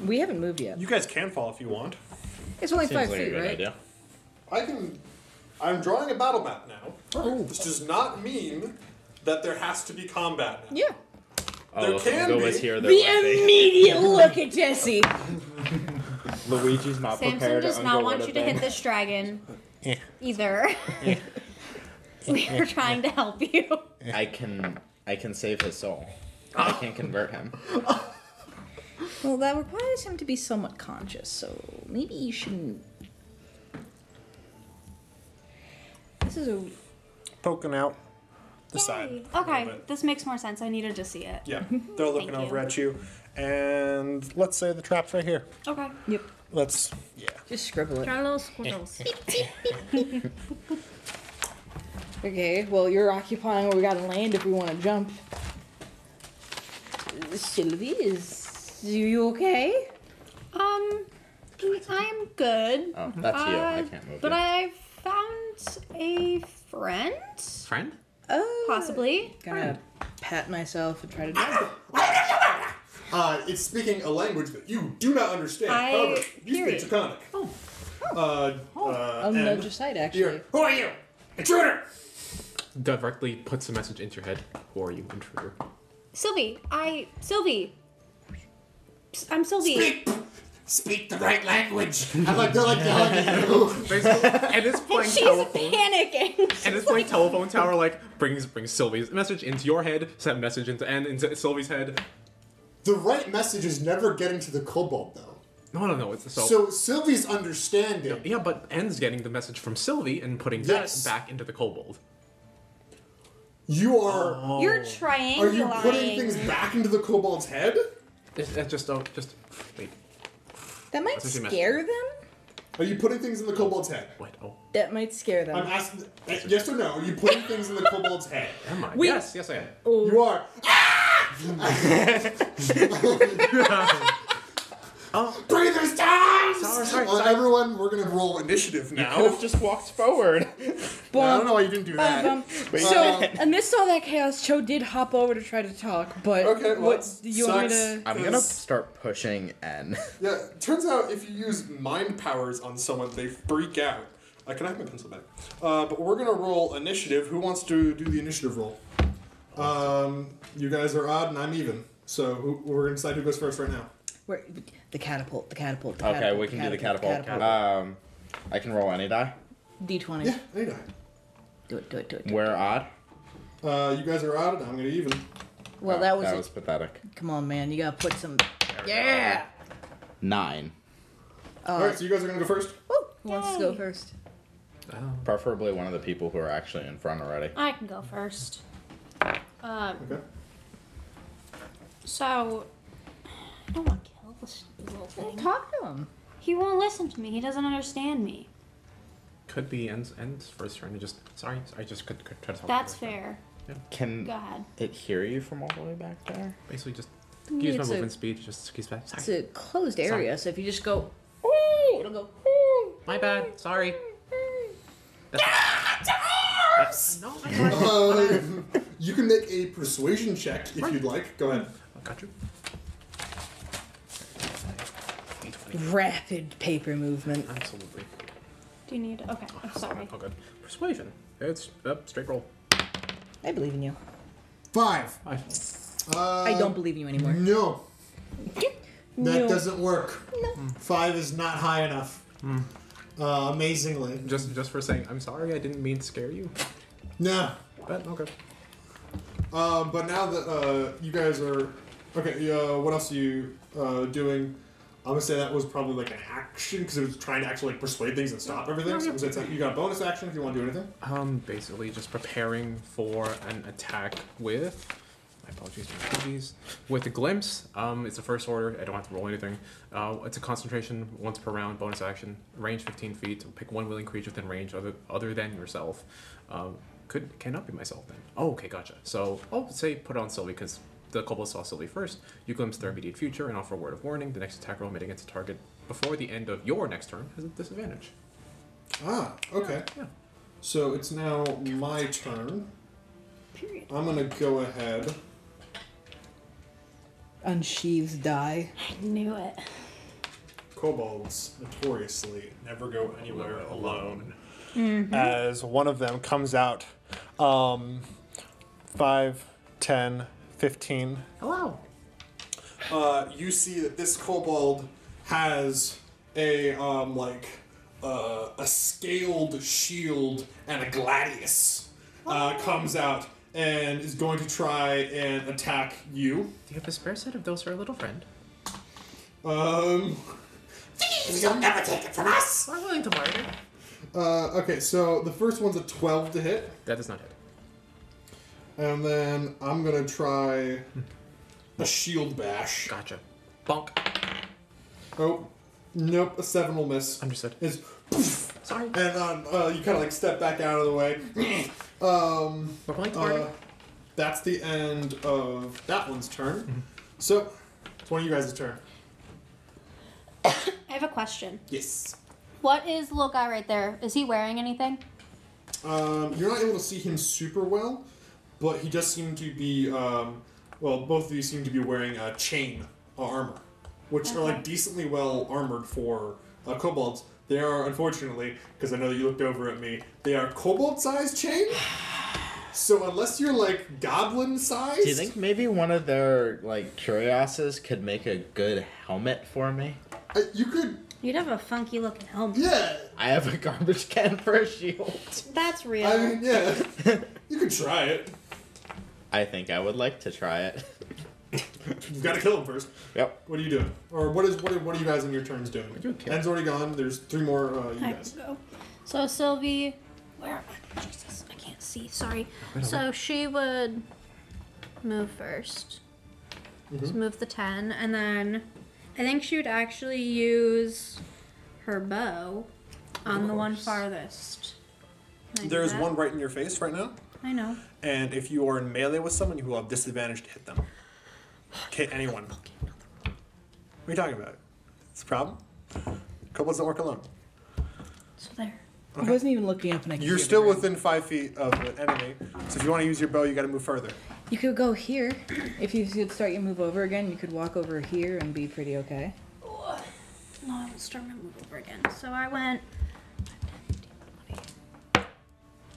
We haven't moved yet. You guys can fall if you want. It's only Seems 5 like a feet, good right? idea. I'm drawing a battle map now. Oh. This does not mean that there has to be combat now. Yeah. There Oh, can go be. was here. There The would be. immediate look at Jesse. Luigi's not Samson prepared. does Ungo not would want have you to been. hit this dragon. Either. We are trying to help you. I can save his soul. I can convert him. Well, that requires him to be somewhat conscious, so maybe you shouldn't. This is a. Poking out the Yay. side. a little Okay, bit. this makes more sense. I needed to see it. Yeah, they're looking Thank over you. at you, and let's say the trap's right here. Okay. Yep. Let's, yeah. Just scribble it. Got a little squiggles. Okay, well, you're occupying where we gotta land if we want to jump. Sylvie, is you okay? I'm good. Oh, that's you. I can't move. But you. I found a friend? Friend? Oh. Possibly. Gonna pat myself and try to jump. It's speaking a language that you do not understand. I However, you hear speak it. Draconic. I'll and nudge aside, actually. you're, who are you? Intruder! Directly puts a message into your head. Who are you, intruder? Sylvie. I'm Sylvie. Speak the right language. I'm like, they're like yelling at you. Basically, and it's playing She's telephone. panicking. And it's playing telephone tower, like brings Sylvie's message into your head, send message into Sylvie's head. The right message is never getting to the kobold, though. No. It's So Sylvie's understanding. yeah, but N's getting the message from Sylvie and putting Yes. that back into the kobold. You are. You're Are triangulating. you putting things back into the kobold's head? Just wait. That might That's what she meant. scare them. Are you putting things in the kobold's head? What? Oh, That might scare them. I'm asking. Yes or no? Are you putting things in the kobold's head? am I? We- Yes, I am. You are. Oh, Breathers times! Sorry. Everyone, we're gonna roll initiative Could now. have just walked forward. I don't know why you didn't do that. So, amidst all that chaos, Cho did hop over to try to talk, but Okay, well, what do you want me sucks. to? I'm gonna Because- start pushing N. Yeah, turns out if you use mind powers on someone, they freak out. Can I have my pencil back? But we're gonna roll initiative. Who wants to do the initiative roll? You guys are odd and I'm even. So we're gonna decide who goes first right now. Where, the catapult. Okay, we can do the catapult. I can roll any die. D20. Yeah, any die. Do it. We're odd. You guys are odd and I'm gonna even. Well, Oh, that was, that was pathetic. Come on, man. You gotta put some. Yeah. 9. Alright, so you guys are gonna go first? Woo. Who wants to go first? Preferably one of the people who are actually in front already. I can go first. Okay. So, I don't want to kill this little thing. Talk to him. He won't listen to me. He doesn't understand me. could be N's first turn. Sorry, I just could try to talk. That's to her. fair. Can Go ahead. it hear you from all the way back there? Basically, just use my It's a- movement speed. Just keep back. It's Sorry. a closed area, so if you just go, ooh, it'll go. Ooh. My bad. Sorry. No, I You can make a persuasion check if you'd like. Go ahead. got you. Rapid paper movement. Absolutely. Do you need? Okay. I'm sorry. Oh, good. Persuasion. It's straight roll. I believe in you. 5. I don't believe in you anymore. No. That No. doesn't work. No. 5 is not high enough. Amazingly. Just for saying, I'm sorry. I didn't mean to scare you. No. But okay. But now that you guys are okay, what else are you doing? I'm gonna say that was probably like an action because it was trying to actually like persuade things and stop everything. So you got a bonus action if you want to do anything. Basically just preparing for an attack with. My apologies, please. With the glimpse, it's a first order. I don't have to roll anything. It's a concentration once per round, bonus action, range 15 feet. Pick one willing creature within range other than yourself. Cannot be myself then. Oh, okay, gotcha. So I'll say put it on Sylvie because the kobold saw Sylvie first. You glimpse their immediate future and offer a word of warning. The next attack roll made against a target before the end of your next turn has a disadvantage. Ah, okay. Yeah. So it's now my turn. Period. I'm gonna go ahead. Unsheathes die. I knew it. Kobolds notoriously never go anywhere alone. As one of them comes out, 5, 10, 15. Hello. You see that this kobold has a a scaled shield and a gladius comes out and is going to try and attack you. Do you have a spare set of those for a little friend? You'll never take it from us. I'm willing to barter. Okay, so the first one's a 12 to hit, That does not hit. and then I'm gonna try a shield bash. Gotcha. Bonk. Oh, nope, a 7 will miss. Understood. It's Sorry. and you kind of like step back out of the way. We're willing to barter. That's the end of that one's turn. So, it's one of you guys' turn. I have a question. Yes. What is the little guy right there? Is he wearing anything? You're not able to see him super well, but he does seem to be, both of you seem to be wearing a chain armor, which are like decently well armored for kobolds. They are, unfortunately, because I know that you looked over at me, they are kobold-sized chain. So unless you're like goblin-sized, Do you think maybe one of their like curiouses could make a good helmet for me? You could, You'd have a funky looking helmet. yeah. I have a garbage can for a shield. That's real. I mean, yeah. You could try it. I think I would like to try it. You've got to kill him first. Yep. What are you doing? Or what are you guys in your turns doing? do kill. En's already gone. There's 3 more you I guys. can go. So Sylvie, where am I? Jesus, I can't see. Sorry. So she would move first. So move the 10, and then I think she would actually use her bow on the one farthest. Can I do There's that? one right in your face right now, I know. and if you are in melee with someone, you will have disadvantage to hit them. Hit anyone. What are you talking about? It's a problem? Kobolds don't work alone. So there. I wasn't even looking up and I could You're see still everywhere. within 5 feet of an enemy, so if you want to use your bow, you got to move further. You could go here. If you could start your move over again, you could walk over here and be pretty okay. No, I'm starting to move over again. So I went.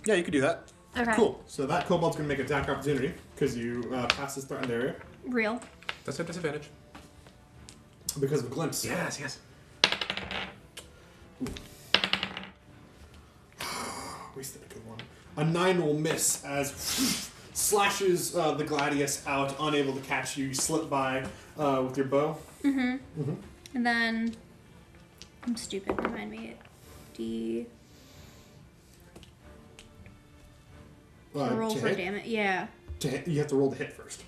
Yeah, you could do that. Okay. Cool. So that kobold's going to make attack opportunity because you pass this threatened area Real. That's a disadvantage. because of glint. Yes. Wasted a good one. A 9 will miss as slashes the gladius out, unable to catch you. You slip by with your bow. And then I'm stupid. Remind me. D. To roll to for hit. damage. Yeah. To hit, you have to roll the hit first.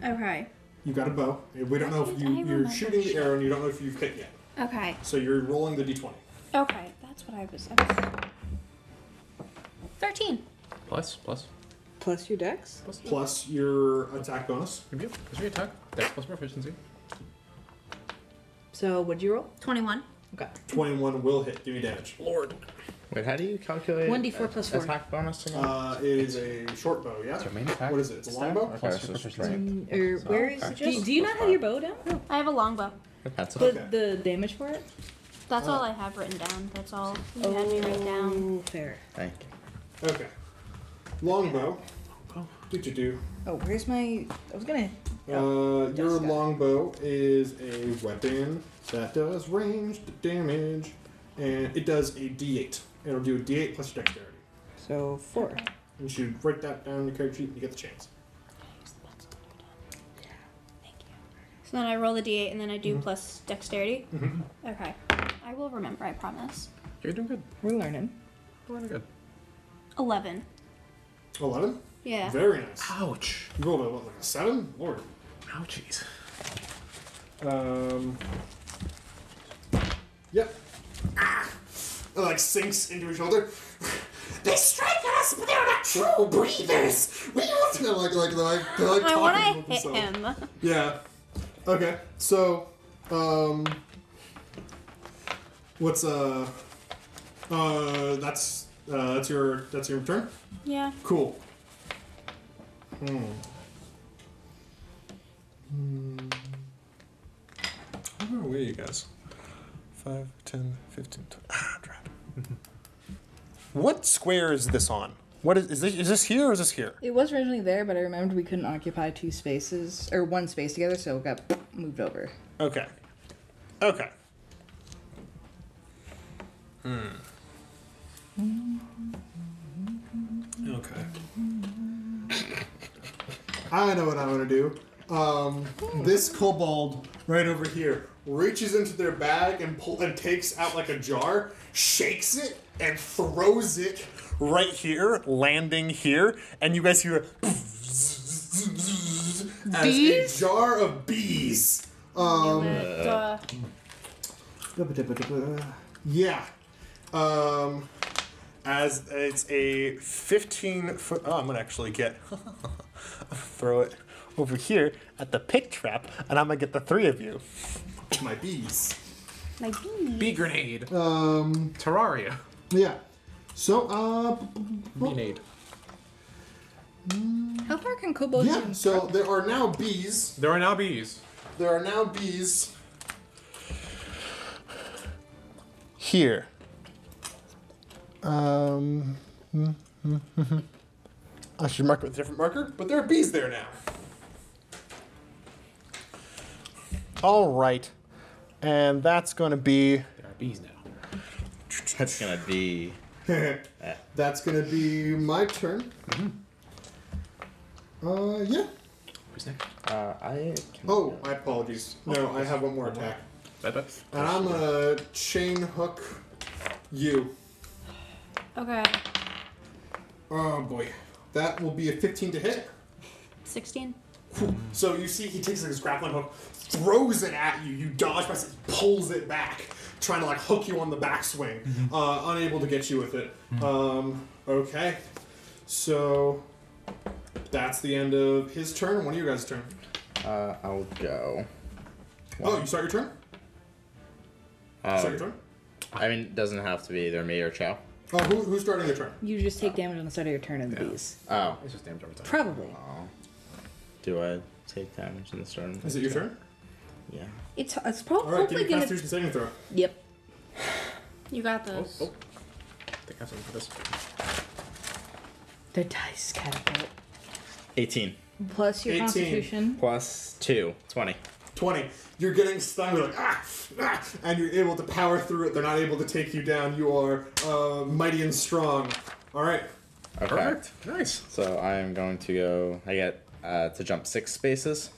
Okay. You got a bow. We don't know if I you're remember shooting the shit. arrow and you don't know if you've hit yet. Okay. So you're rolling the d20. Okay. That's what I was. 13. Plus. Plus your dex? Plus your attack bonus. Yep. Plus your attack. Dex plus proficiency. So what'd you roll? 21. Okay. 21 will hit. Give me damage. Lord. Wait, how do you calculate 1d4 plus 4. attack bonus again? It is a short bow, yeah? It's your main attack. What is it? It's a stat? longbow? Okay, so it's strength. Or where is Okay. do you not have your bow down? I have a longbow. That's But okay. the damage for it? That's all I have written down. That's all you had me write down. Fair. Thank you. Okay. Longbow. Do. Oh, where's my... I was gonna... Your Jessica. longbow is a weapon that does ranged damage, and it does a d8. It'll do a d8 plus your dexterity. So 4. You should write that down on your character sheet and you get the chance. So then I roll the d8 and then I do plus dexterity. Okay. I will remember, I promise. You're doing good. We're learning. You're doing good. 11. 11? Yeah. Very nice. Ouch. You rolled like a 7? Lord. Ouchies. Yep. It like sinks into his shoulder. They strike us, but they're not true breathers. We also they're like they're like I talking want with to hit themselves. him. Yeah. Okay. So, what's that's your turn. Yeah. Cool. Where are you guys? 5, 10, 15, 20. Ah, crap. What square is this on? What is this here or is this here? It was originally there, but I remembered we couldn't occupy 2 spaces, or 1 space together, so it got moved over. Okay. Okay. Okay. I know what I'm gonna do. This kobold right over here reaches into their bag and takes out like a jar, shakes it, and throws it. Right here, landing here, and you guys hear As Bees? a jar of bees. Yeah. as it's a 15-foot. Oh, I'm gonna actually get throw it over here at the pick trap, and I'm gonna get the 3 of you. My bees. My bee. Bee grenade. Terraria. Yeah. So, Grenade. How far can kobolds yeah. So there are now bees. There are now bees. There are now bees. Here. I should mark it with a different marker. But there are bees there now. All right, and that's going to be. There are bees now. That's gonna be. That's gonna be my turn. Yeah. Who's next? I can. Oh, my apologies. No, I have one more attack. Bet. And I'm gonna chain hook you. Okay. Oh boy. That will be a 15 to hit. 16. So you see he takes like his grappling hook, throws it at you, you dodge past it, pulls it back, trying to like hook you on the backswing, unable to get you with it. Okay. So that's the end of his turn. One of you guys' turn. I'll go. Oh, you start your turn? Start your turn? I mean, it doesn't have to be either me or Chow. Oh, who's starting your turn? You just take damage on the start of your turn of the bees. Oh. It's just damage over time. Probably. Do I take damage in the start? Is it your turn? Yeah. It's All right, give probably me a gonna. Constitution saving throw. Yep. You got this. Oh. I think I have something for this. The dice catapult. 18. Plus your 18. constitution. Plus 2. 20. 20. You're getting stung, you're like, and you're able to power through it. They're not able to take you down. You are mighty and strong. All right. Okay. Perfect. Nice. So I am going to go. I get to jump 6 spaces.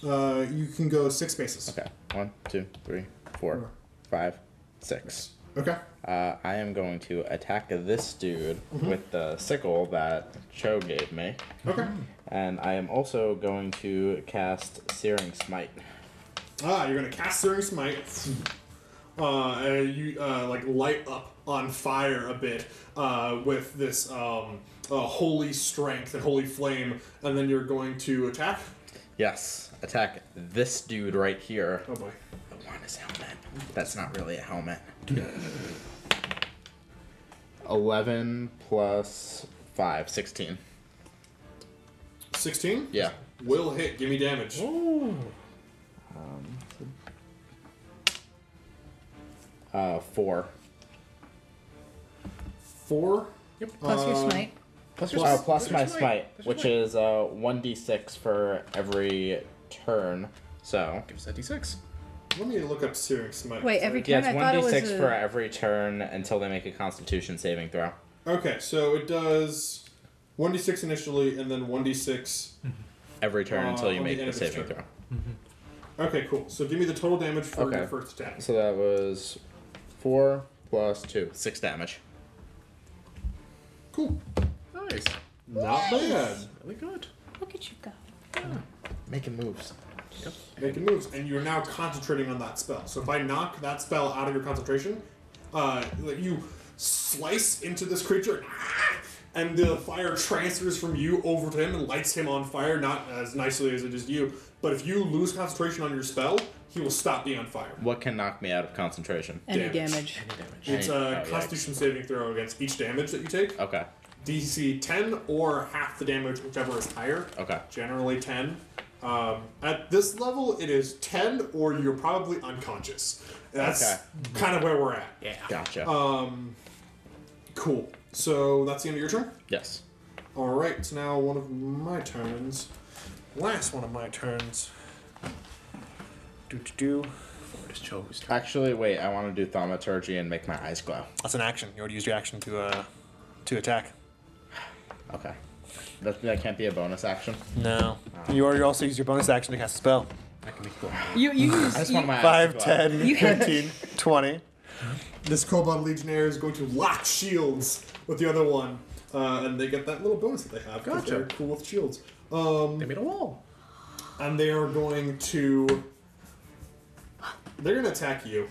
You can go 6 spaces. Okay. 1, 2, 3, 4, 5, 6. Okay. I am going to attack this dude with the sickle that Cho gave me. Okay. And I am also going to cast Searing Smite. You're gonna cast Searing Smite. You like light up on fire a bit with this holy strength and holy flame, and then you're going to attack. Yes. Attack this dude right here. Oh boy. I want his helmet. That's not really a helmet. 11 plus 5, 16. 16? Yeah. Will hit. Give me damage. Ooh. 4. 4. Yep. Plus your smite. Plus Plus my smite. smite, Plus your which is 1d6 for every turn. So Gives that d6. Let me look up Searing Smite. Wait, every yeah, turn it's I thought it was 1d6 for every turn until they make a Constitution saving throw. Okay, so it does 1d6 initially, and then 1d6. Every turn until you on make the the end of its saving turn. throw. Okay, cool. So give me the total damage for Okay. your first attack. So that was 4 plus 2, 6 damage. Cool. Nice. Not bad. Really good. Look at you go. Making moves. Yep. Making moves, and you're now concentrating on that spell. So if I knock that spell out of your concentration, you slice into this creature, and the fire transfers from you over to him and lights him on fire, not as nicely as it is you. But if you lose concentration on your spell, he will stop being on fire. What can knock me out of concentration? any damage. damage. It's Oh, a yikes. Constitution saving throw against each damage that you take. Okay. DC 10 or half the damage, whichever is higher. Okay. Generally 10. At this level, it is 10 or you're probably unconscious. That's Okay. kind of where we're at. Yeah. Gotcha. Cool. So that's the end of your turn? yes. Alright, so now one of my turns. Last one of my turns. Do. Just chose. Actually, wait. I want to do thaumaturgy and make my eyes glow. That's an action. You already used your action to attack. Okay. That can't be a bonus action. No. You already also used your bonus action to cast a spell. That can be cool. You I use just want my 5, eyes to glow. 10, 15, 20. This Kobold Legionnaire is going to lock shields with the other one. And they get that little bonus that they have. 'Cause Gotcha. They're cool with shields. They made a wall. And they are going to... They're going to attack you.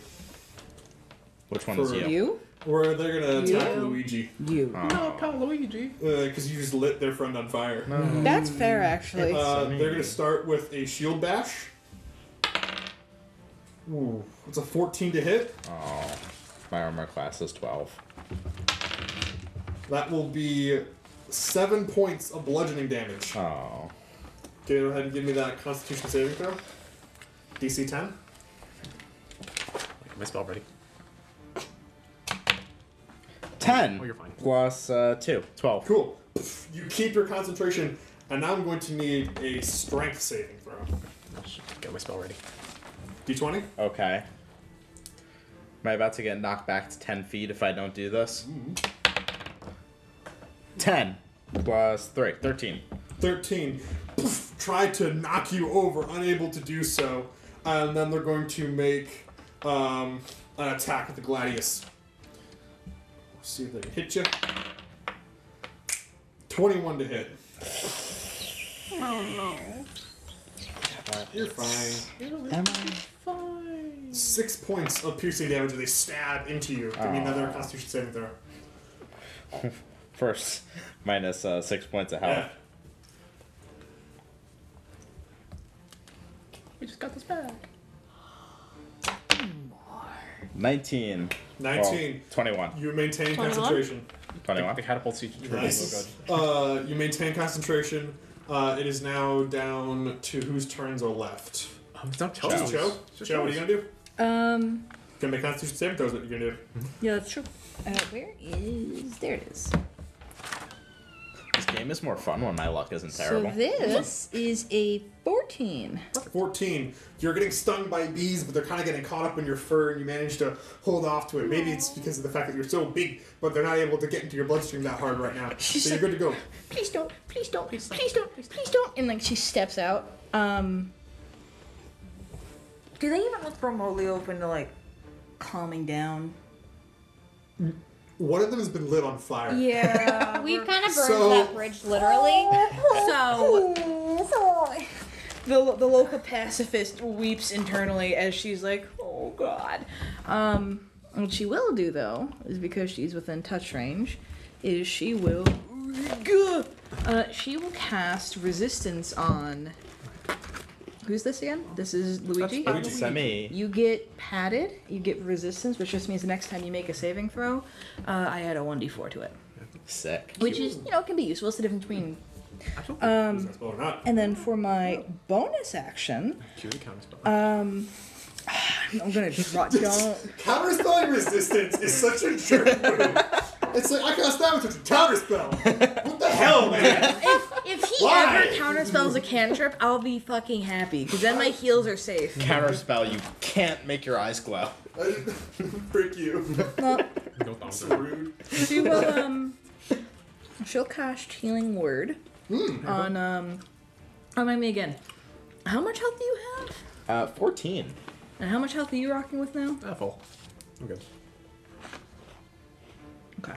Which one is For- you? you. Or they're going to attack You. Luigi. You. No, pal Luigi. Because you just lit their friend on fire. That's fair, actually. They're going to start with a shield bash. Ooh, it's a 14 to hit. Oh, my armor class is 12. That will be 7 points of bludgeoning damage. Oh. Okay, go ahead and give me that Constitution saving throw. DC 10. My spell ready. 10 Oh, you're fine. plus 2. 12. Cool. You keep your concentration, and now I'm going to need a strength saving throw. Get my spell ready. D20? Okay. Am I about to get knocked back to 10 feet if I don't do this? 10 plus 3. 13. 13. try to knock you over, unable to do so. And then they're going to make an attack with the Gladius. See if they can hit you. 21 to hit. Oh no. You're fine. Am I fine? 6 points of piercing damage as they stab into you. Give me another Constitution saving throw. First, minus 6 points of health. Yeah. We just got this back. 19. 19. 21. You maintain 21? concentration. 21. The catapult seat is really Nice. good. You maintain concentration. It is now down to whose turns are left. It's not Joe. Just Joe? Just Joe, what are you Joe's. gonna do? Gonna make Constitution saving throws. What you're gonna do? Yeah, that's true. There it is. This game is more fun when my luck isn't terrible. So this is a 14. 14. You're getting stung by bees, but they're kind of getting caught up in your fur, and you manage to hold off to it. Maybe it's because of the fact that you're so big, but they're not able to get into your bloodstream that hard right now. So you're good to go. Please don't, please don't, please don't, please don't. And like she steps out. Do they even look remotely open to like calming down? One of them has been lit on fire. Yeah. We've kind of burned So- that bridge, literally. So The local pacifist weeps internally as she's like, oh god. What she will do though, is because she's within touch range, is she will cast resistance on. Who's this again? This is Luigi. Luigi. Semi. You get padded. You get resistance, which just means the next time you make a saving throw, I add a 1d4 to it, Sick. which is can be useful. It's the difference between. That's well or not. And then for my bonus action, Cute counterspell. I'm gonna draw. Don't. Counterspelling resistance is such a jerk move. It's like, I cast damage with a counterspell. What the hell, man? If he Why? ever counterspells a cantrip, I'll be fucking happy because then my heals are safe. Counterspell, you can't make your eyes glow. Frick you. Well, No thumbs So rude. she will she'll cast Healing Word on remind me again. How much health do you have? 14. And how much health are you rocking with now? Full. I'm good. Okay.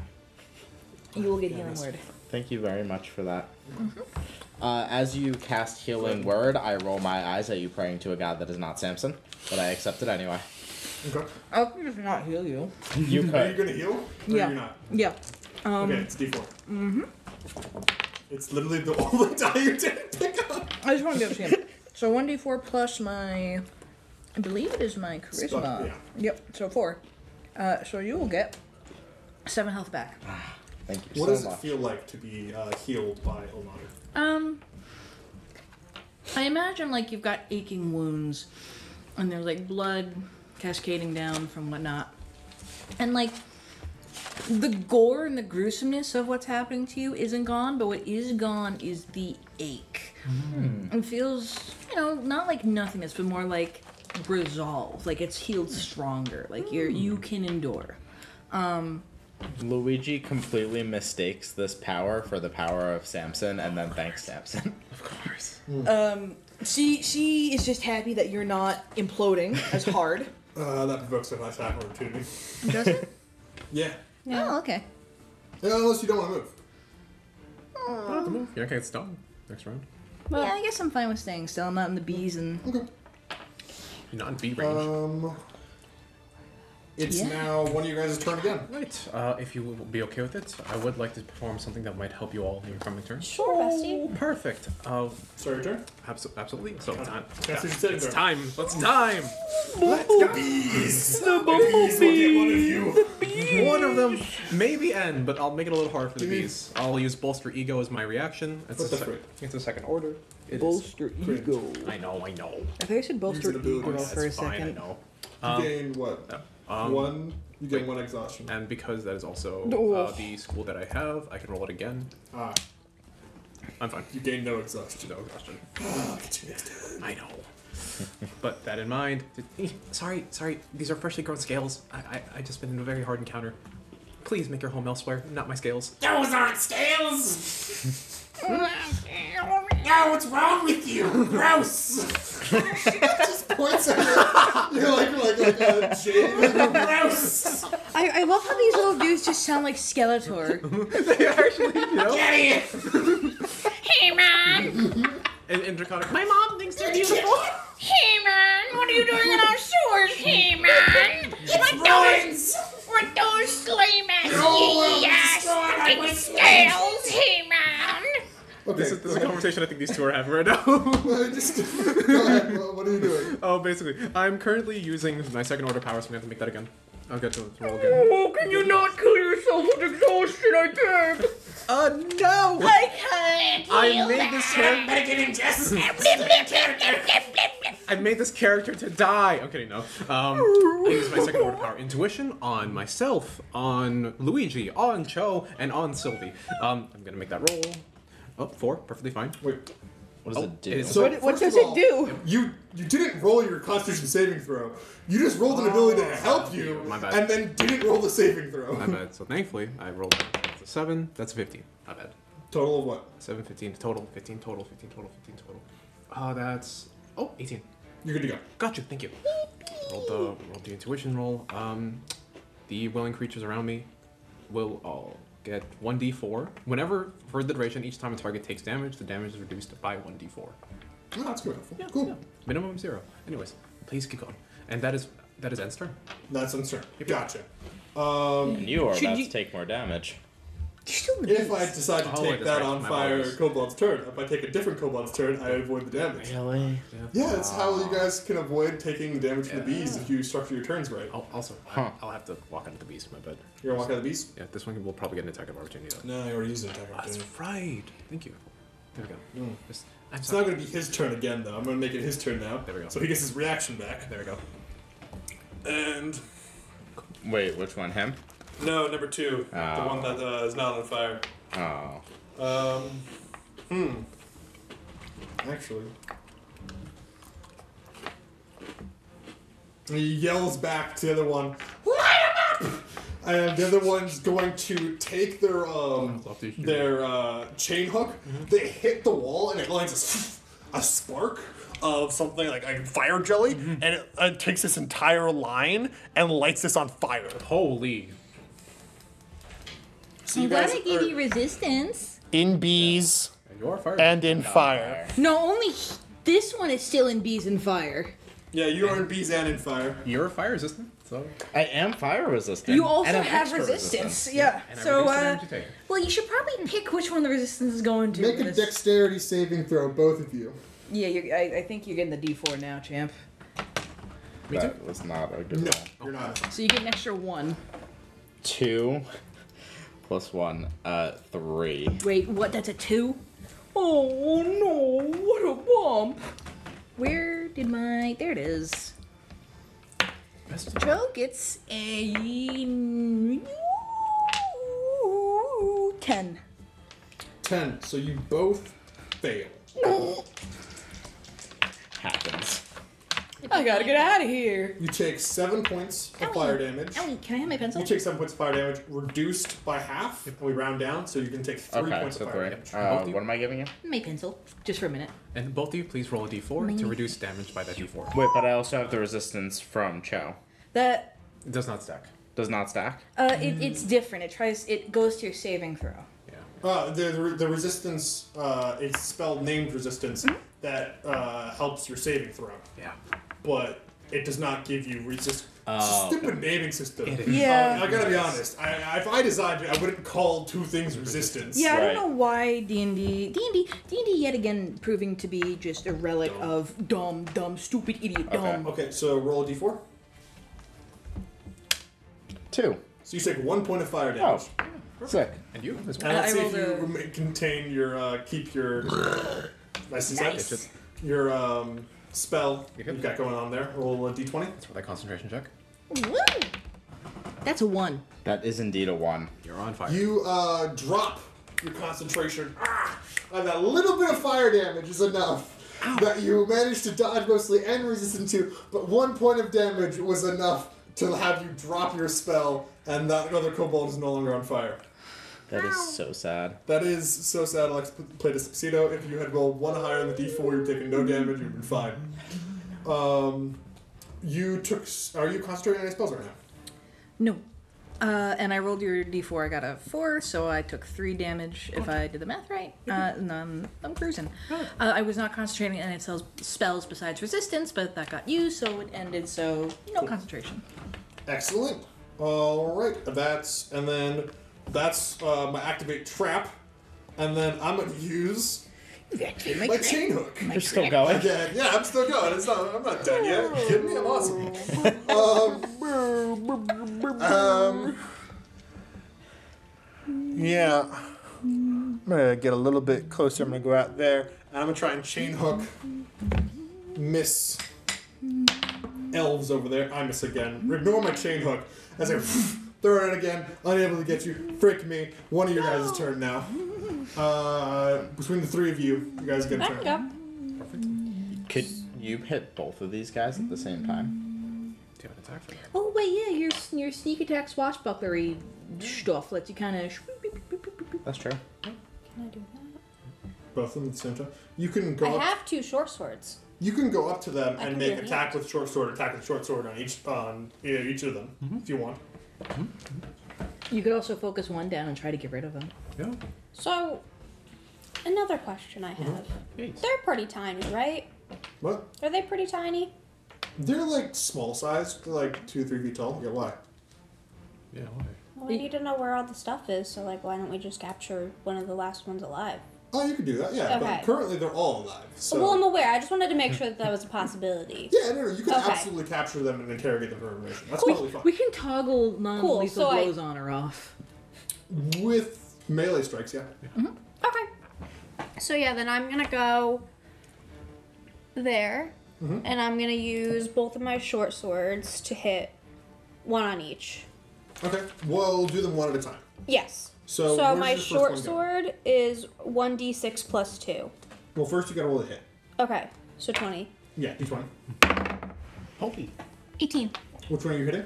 You will get Healing Word. Thank you very much for that. As you cast Healing Word, I roll my eyes at you praying to a god that is not Samson, but I accept it anyway. Okay. I'll just not heal you. You Are you could. gonna heal? Or Yeah. you're not? Yeah. Okay, it's D4. It's literally the only die you didn't pick up. I just want to be able to see him. So 1d4 plus my, I believe it is my charisma. Stuff, yeah. Yep. So 4. So you will get 7 health back. Thank you What so does much. it feel like to be healed by Olmater? I imagine like you've got aching wounds, and there's like blood cascading down from whatnot, and like the gore and the gruesomeness of what's happening to you isn't gone, but what is gone is the ache. It feels, not like nothingness, but more like resolve. Like it's healed stronger. Like you can endure. Luigi completely mistakes this power for the power of Samson and then thanks Samson. Of course. She is just happy that you're not imploding as hard. That provokes a nice attack opportunity. Does it? Yeah. Oh, okay. Yeah, unless you don't want to move. Don't have to move. You're not gonna get stung next round. Yeah, I guess I'm fine with staying still. I'm not in the bees and. You're not in beat range. It's Yeah. now one of you guys' turn again. Right. If you will be okay with it, I would like to perform something that might help you all in your coming turn. sure, bestie. Perfect. Sorry, your turn. Absolutely. So time. Constitution saving It's throw. time. Let's time. Bees! The bees will get one of you. One of them maybe end, but I'll make it a little hard for the bees. I'll use bolster ego as my reaction. What the frick? It's a second order. It is. Bolster ego. I know. I thought you said bolster Use ability. ego That's for a That's fine. I second. know. You gain what? One. You gain one exhaustion. And because that is also Oh. the school that I have, I can roll it again. Ah, I'm fine. you gain no exhaustion. No exhaustion. Get you next turn. I know. But that in mind, sorry. These are freshly grown scales. I just been in a very hard encounter. Please make your home elsewhere, not my scales. Those aren't scales! No, what's wrong with you? Gross. Just points at you. You're like a Jade. Gross. I love how these little dudes just sound like Skeletor. They actually, Get here. Hey man! And Draconic, my mom thinks they're beautiful. Hey man! What are you doing in our sewers? Hey man! What those slaymen? Yes! Fucking scales! Hey man! Okay. This is a conversation I think these two are having right now. Just go ahead. What are you doing? Oh, basically, I'm currently using my second order power, so I'm gonna have to make that again. I'll get to roll again. Oh, can you not kill yourself with exhaustion? I can't. No! I can't. I made this character. Better get in, Jess. I made this character to die. I'm kidding, no. I use my second order power intuition on myself, on Luigi, on Cho, and on Sylvie. I'm gonna make that roll. Oh, 4, perfectly fine. Wait. What does it do? it is- So What first does of it all, do? You didn't roll your Constitution saving throw. You just rolled an ability to help you, My bad. and then didn't roll the saving throw. My bad. So thankfully, I rolled that's a 7. That's a 15. My bad. Total of what? 7, 15 total. 15 total. 15 total. 15 total. That's 18. You're good to go. Got you. Thank you. Rolled the intuition roll. The willing creatures around me will all get 1d4. Whenever, for the duration, each time a target takes damage, the damage is reduced by 1d4. Oh, that's good. Yeah, Cool. yeah. Minimum 0. Anyways, please keep going. And that is End's turn. That's uncertain. Gotcha. And you are Should about you- to take more damage. You're still in the If I decide to Oh, take that's that right. on My fire apologies. kobold's turn, if I take a different kobold's turn, I avoid the damage. Really? Yeah, that's how you guys can avoid taking damage from the bees if you structure your turns right. Also, Huh. I'll have to walk into the beast, my bad. You're gonna walk out of the bees? Yeah, this one will probably get an attack of opportunity though. No, I already used an attack That's opportunity. right. Thank you. There we go. Mm. I'm It's sorry. not gonna be his turn again though. I'm gonna make it his turn now. There we go. So he gets his reaction back. There we go. And Wait, which one? Him? no, number 2, the Oh. one that is not on fire. Oh. Actually. He yells back to the other one, "Light him up!" And the other one's going to take their chain hook. They hit the wall and it lands a spark of something like fire jelly, and it takes this entire line and lights this on fire. Holy. So you guys are resistance. in bees You're fire. and in fire. No, only this one is still in bees and fire. Yeah, you are in bees and in fire. You're fire resistant, so. I am fire resistant. You also and I'm have extra resistance. Yeah. And So, I reduce the damage you take. well, you should probably pick which one the resistance is going to. Make a because- dexterity saving throw, both of you. Yeah, I think you're getting the D4 now, champ. Me too. That was not a good No, roll. you're not. So you get an extra 1. 2 plus 1, 3. Wait, what? That's a 2? Oh no! What a bump! Where did my? There it is. Joe gets a 10. 10. So you both fail. Happens. I gotta get out of here. You take 7 points of fire damage. Ellie, can I have my pencil? You take 7 points of fire damage, reduced by half, and we round down, so you can take 3 Okay, points so of fire 3. damage. What am I giving you? My pencil, just for a minute. And both of you, please roll a d4 to reduce damage by that d4. Wait, but I also have the resistance from Cho. That It does not stack. Does not stack? it's different. It goes to your saving throw. Yeah. The resistance, it's spelled named resistance, that helps your saving throw. Yeah. But it does not give you resist. It's a stupid naming system. It is. Yeah. I gotta be honest. If I designed it, I wouldn't call 2 things resistance. Yeah, I Right. don't know why D&D yet again proving to be just a relic of dumb, stupid, idiot, dumb. Okay, so roll a d4. 2. So you take 1 point of fire damage. Oh, sick. And you as And well. let's I see if rolled you contain your, keep your, nice. Nice. Your spell Yep. you've got going on there. Roll a d20. That's for that concentration check. Woo! That's a 1. That is indeed a 1. You're on fire. You drop your concentration. And that little bit of fire damage is enough that you managed to dodge mostly and resistant to, but 1 point of damage was enough to have you drop your spell, and that other kobold is no longer on fire. That is so sad. That is so sad. Alex played a Despacito. If you had rolled one higher on the D4, you're taking no damage. You've been fine. You took. Are you concentrating on any spells right now? No. And I rolled your d4. I got a 4, so I took 3 damage if I did the math right. And I'm cruising. I was not concentrating on any spells besides resistance, but that got used, so it ended, so no concentration. Excellent. All right. That's my activate trap, and then I'm gonna use my chain hook. You're still going? Again. Yeah, I'm still going. I'm not done yet. You kidding me? I'm awesome. Yeah. I'm gonna get a little bit closer. I'm gonna go out there, and I'm gonna try and chain hook Miss Elves over there. I miss again. Ignore my chain hook as I throw it in again. Unable to get you. Frick me. One of your guys' turn now. Between the three of you, you guys get a turn. Perfect. Could you hit both of these guys at the same time? Do you have an attack for that? Oh, wait, yeah, your sneak attack swashbucklery stuff lets you kind of... That's true. Can I do that? Both of them at the same time. You can go I up. have 2 short swords. You can go up to them I and can make do attack with short sword, attack with short sword on each of them if you want. You could also focus one down and try to get rid of them. Yeah. So, another question I have. Yes. They're pretty tiny, right? What? Are they pretty tiny? They're like small size. They're like 2-3 feet tall. Yeah, why? Yeah, why? Well, we need to know where all the stuff is, so like, why don't we just capture one of the last ones alive? Oh, you could do that. Yeah, Okay. but currently they're all alive. So. Well, I'm aware. I just wanted to make sure that was a possibility. Yeah, no, you can Okay. absolutely capture them and interrogate them for information. That's totally fine. We can toggle non-lethal so blows on or off. With melee strikes, yeah. Okay. So yeah, then I'm gonna go there, and I'm gonna use both of my short swords to hit one on each. Okay, we'll do them one at a time. Yes. So, So where's my your first short one go? sword is 1d6 plus 2. Well, first you gotta roll a hit. Okay, so 20. Yeah, d20. Holy. 18. Which one are you hitting?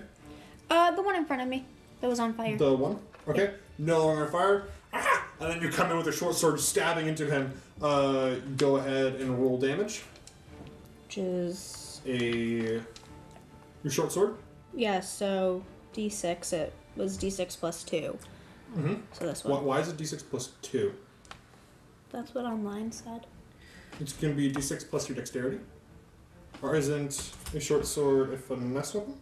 The one in front of me that was on fire. The one? Okay. No longer on fire. Ah! And then you come in with a short sword stabbing into him. Go ahead and roll damage. Which is... Your short sword? Yeah, so d6, it was d6 plus 2. Mm-hmm. So this one. Why is it d6 plus 2? That's what online said. It's going to be d6 plus your dexterity? Or isn't a short sword a finesse weapon?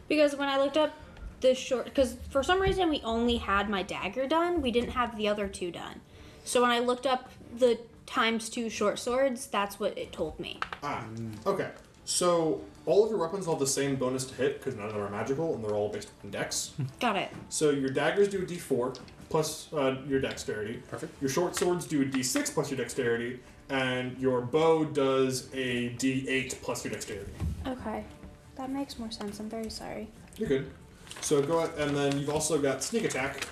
Because when I looked up the short... Because for some reason we only had my dagger done. We didn't have the other 2 done. So when I looked up the ×2 short swords, that's what it told me. Ah, okay. So all of your weapons all have the same bonus to hit because none of them are magical and they're all based on dex. Got it. So your daggers do a d4 plus your dexterity. Perfect. Your short swords do a d6 plus your dexterity, and your bow does a d8 plus your dexterity. Okay. That makes more sense. I'm very sorry. You're good. So go ahead, and then you've also got sneak attack,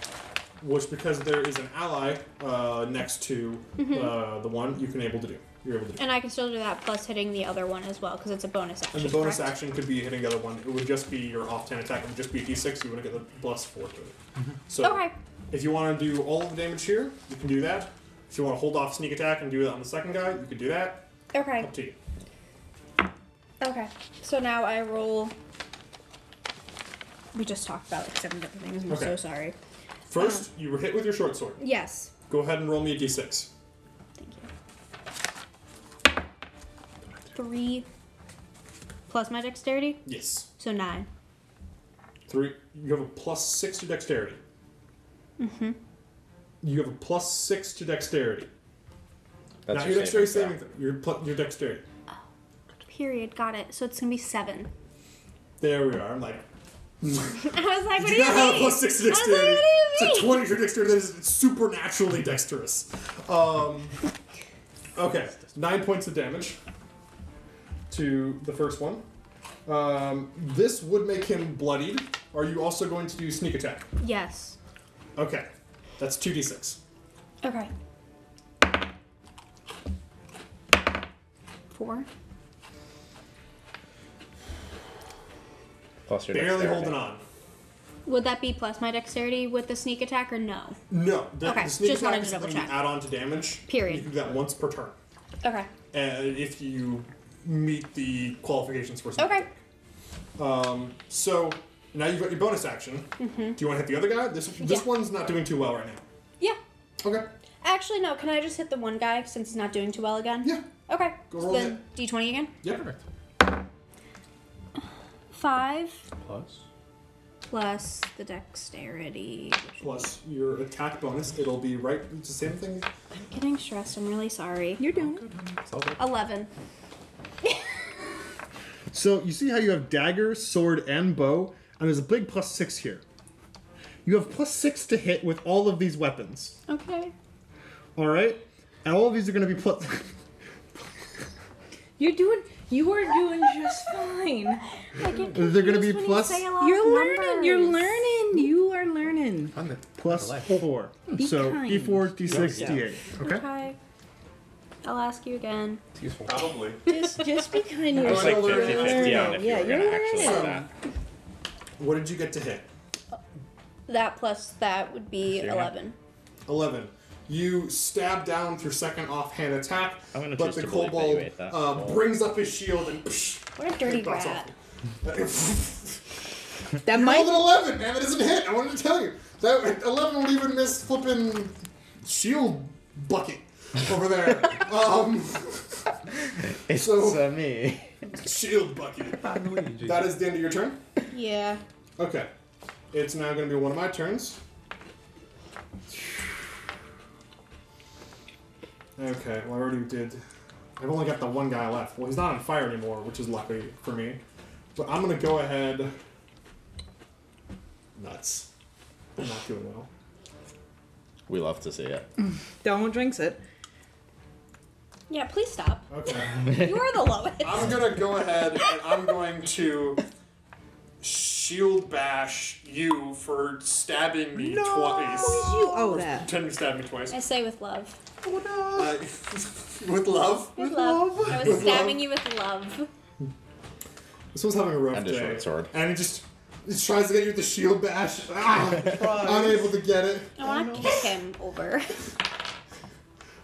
which because there is an ally next to the one, you're able to do. And I can still do that plus hitting the other one as well because it's a bonus action. And the bonus correct? action could be hitting the other one. It would just be your off-10 attack. It would just be a d6. You wouldn't get the +4 to it. So Okay. if you want to do all of the damage here, you can do that. If you want to hold off sneak attack and do that on the second guy, you could do that. Okay. Up to you. Okay. So now I roll. We just talked about like 7 different things. I'm Okay. so sorry. First, you were hit with your short sword. Yes. Go ahead and roll me a d6. Thank you. 3 plus my dexterity, Yes. so 9. 3. You have a +6 to dexterity. Mm-hmm. You have a +6 to dexterity. That's Not your your dexterity saving saving throw. Your dexterity. Period. Got it. So it's gonna be 7. There we are. I'm like, I was like, what do you you now have a mean? +6 to I was dexterity. like, what do you It's a mean? 20 for dexterity. That is supernaturally dexterous. Okay, 9 points of damage to the first one. This would make him bloodied. Are you also going to do sneak attack? Yes. Okay, that's 2d6. Okay. 4. Plus your Barely dexterity. holding on. Would that be plus my dexterity with the sneak attack or no? No. Okay, The sneak just wanted attack to is double something you check. add on to damage. Period. You can do that once per turn. Okay. If you meet the qualifications for sneak Okay. attack. So now you've got your bonus action. Mm-hmm. Do you want to hit the other guy? This Yeah. one's not doing too well right now. Yeah. Okay. Actually, no. Can I just hit the one guy since he's not doing too well again? Yeah. Okay. Go So roll then D20 again. Yeah. Perfect. 5 Plus. plus the dexterity. Plus your attack bonus. It'll be right. It's the same thing. I'm getting stressed. I'm really sorry. You're doing it. Good. It's all good. 11. So you see how you have dagger, sword, and bow, and there's a big +6 here. You have +6 to hit with all of these weapons. Okay. All right, and all of these are going to be plus. You are doing just fine. I get They're gonna be confused when you plus- say a lot You're of learning. You're numbers. learning. You are learning. Fun. Plus Life. 4. Be So kind. D4, D6, Yeah. D8. Okay. Okay. I'll ask you again. It's useful. Probably. Just be kind to I was like yourself. 50-50 on if Yeah, you were you're gonna actually do learning. that. What did you get to hit? That plus that would be Sure. 11. 11. You stab down with your second offhand attack, I'm gonna but choose the to believe that kobold you ate that. brings up his shield and What a dirty bounce rat. off. That You might. rolled an 11, man. That doesn't hit. I wanted to tell you. That 11 will even miss flipping shield bucket over there. It's So- me. Shield bucket. Luigi. That is the end of your turn? Yeah. Okay. It's now going to be one of my turns. Okay, well, I already did. I've only got the one guy left. Well, he's not on fire anymore, which is lucky for me. But I'm going to go ahead. Nuts. I'm not doing well. We love to see it. Don't jinx it. Yeah, please stop. Okay. You are the lowest. I'm going to go ahead and I'm going to shield bash you for stabbing me twice. Oh, that. Pretending to stab me twice. I say with love. With love? With love. I was With stabbing love? you with love. This one's having a rough And a day. short sword. And he just tries to get you with the shield bash. Unable to get it. I want to kick him over.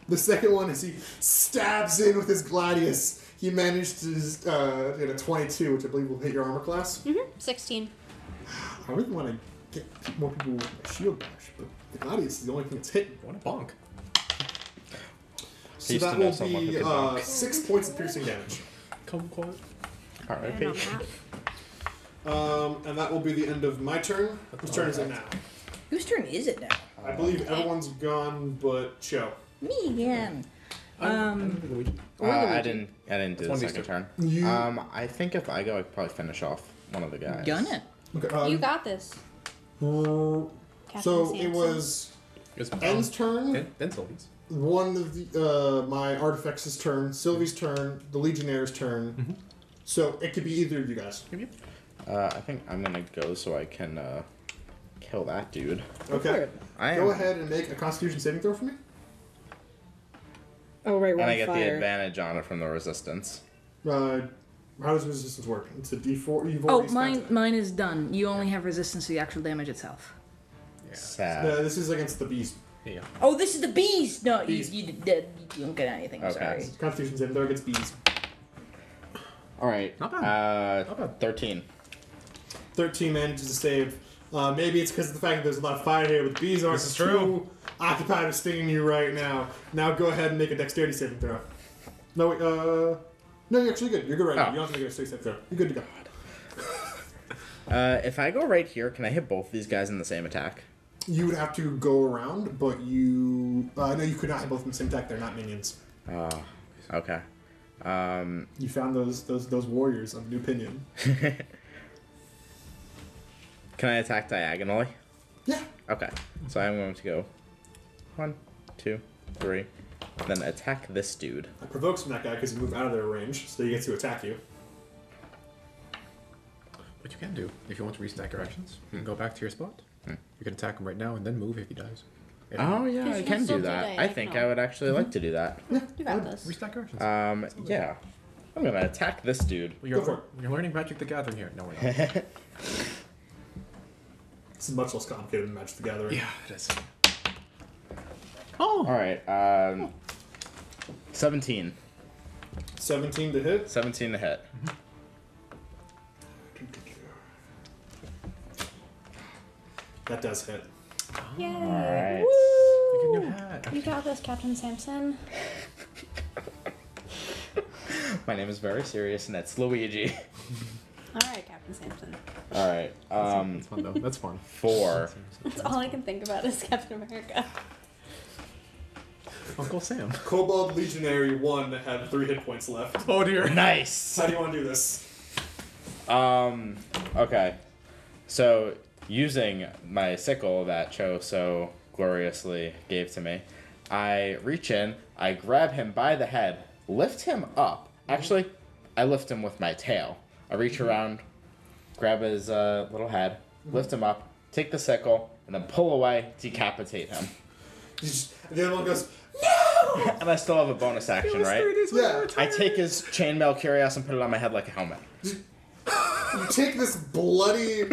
The second one is he stabs in with his gladius. He managed to get a 22, which I believe will hit your armor class. 16. I really want to get more people with my shield bash, but the gladius is the only thing that's hitting. What a bonk. So Used to that know will someone who be could bonk. 6 points of piercing damage. Kumquat. And R.I.P. on that. And that will be the end of my turn. Whose turn is it now? Whose turn is it now? I believe everyone's gone but Cho. Me again. Luigi. I didn't do It's the one of these second two. turn. You- I think if I go, I could probably finish off one of the guys. Gun it. Okay, You got this. so Captain it Samson. was It's N's turn, Then Sylvia's. one of the my artifacts' turn, Sylvie's turn, the Legionnaire's turn. So it could be either of you guys. I think I'm gonna go so I can kill that dude. Okay. I Go am. ahead and make a Constitution saving throw for me. Oh, right, And one I get the fire. advantage on it from the resistance. How does resistance work? It's a D4. You've Oh, already spent it. mine is done. You only have resistance to the actual damage itself. Yeah. Sad. No, this is against the beast. Yeah. Oh, this is the beast! No, you, Beast. you don't get anything, Okay. sorry. Constitution saving throw against bees. All right. Not bad. Not bad. 13. 13 manages to save. Maybe it's because of the fact that there's a lot of fire here, but bees aren't This is true. too occupied with stinging you right now. Now go ahead and make a dexterity saving throw. No, wait, no, you're actually good. You're good right now. Oh. You don't have to make a dexterity saving throw. You're good to go. If I go right here, can I hit both these guys in the same attack? You would have to go around, but you... no, you could not hit both in the same attack. They're not minions. Oh, okay. You found those warriors of New Pinion. Can I attack diagonally? Yeah. Okay. So I'm going to go 1, 2, 3, then attack this dude. That provokes from that guy because he moved out of their range, so he gets to attack you. What you can do, if you want to restack your actions, you can go back to your spot. You can attack him right now and then move if he dies. Oh yeah, Because I you can still do do that. I think I diagonal. would actually like to do that. You got this. Restack your actions. Yeah. I'm gonna attack this dude. Well, Go for it. you're learning Magic the Gathering here. No, we're not. This is much less complicated than Magic the Gathering. Yeah, it is. All right. 17. 17 to hit. 17 to hit. That does hit. Yay! All right. You get a new hat. You got this, Captain Samson. My name is very serious, and that's Luigi. All right, Captain Samson. All right. That's fun, though. That's fun. 4. That's all I can think about is Captain America. Uncle Sam. Kobold Legionary 1 had 3 hit points left. Oh, dear. Nice. How do you want to do this? Okay. So, using my sickle that Cho so gloriously gave to me, I reach in, I grab him by the head, lift him up. Actually, I lift him with my tail. I reach around, grab his little head, lift him up, take the sickle, and then pull away, decapitate him. The other one goes, And I still have a bonus action, right? yeah. I take his chainmail cuirass and put it on my head like a helmet. You take this bloody.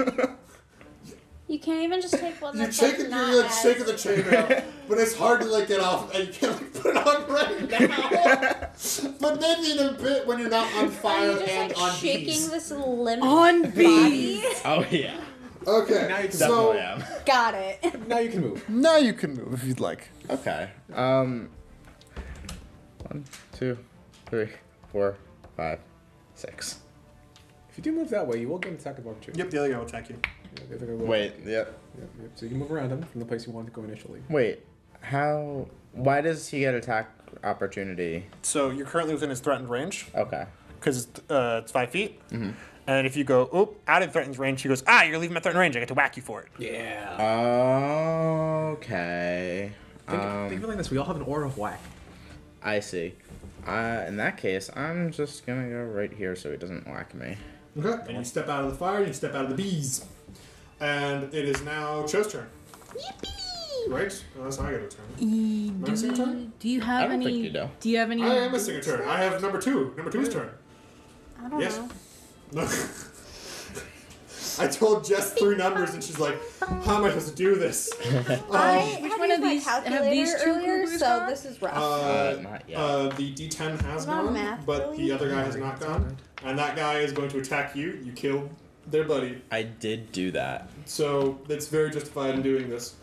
You can't even just take one You're that's like shaking, not you're like as... shaking the chainmail, but it's hard to like get off, and you can't like put it on right now. But maybe in a bit when you're not on Are fire you just and like on shaking bees. this limp On body? Oh, yeah. Okay, Now you can so Definitely am. Got it. Now you can move. Now you can move if you'd like. Okay. 1, 2, 3, 4, 5, 6. If you do move that way, you will get an attack of opportunity. Yep, the other guy will attack you. Yeah, the other guy will- Wait, yep. Yep, yep. So you can move around him from the place you wanted to go initially. Wait, how... Why does he get attack opportunity? So you're currently within his threatened range, Okay. because it's 5 feet. Mm-hmm. And if you go, oop, out of threatened range, he goes, you're leaving my threatened range. I get to whack you for it. Yeah. Okay. Think of it like this. We all have an aura of whack. I see. In that case, I'm just gonna go right here so he doesn't whack me. okay, and you step out of the fire, you step out of the bees, and it is now Cho's turn. Yippee! Right? Oh, that's how I get a turn. Am I missing a turn? Do you have I don't any? think you do. Do you have any? I am missing a turn. I have number 2. Number 2's turn. I don't Yes. know. No. I told Jess 3 numbers, and she's like, "How am I supposed to do this?" I Which had one used of my these- have calculator these two earlier, Googles so gone? this is rough. Not yet. The D10 has Not gone, math, but really? the other guy has not gone, and that guy is going to attack you. You killed their buddy, I did do that. so it's very justified in doing this.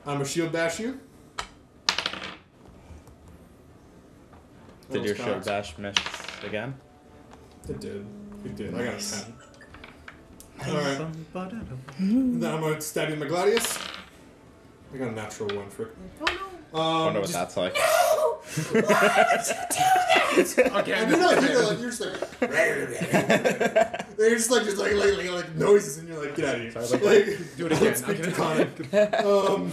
I'm gonna shield bash you. Did your Almost shield cocked. dash miss again? It did. It did. I got a Nice. 10. Alright. Then I'm gonna stab you in my gladius. I got a natural 1 for it. I wonder what that's like. And you're not here, like, you're just like, they're just like noises, and you're like, get out of here. Sorry, like, do it again. Speak to Collin.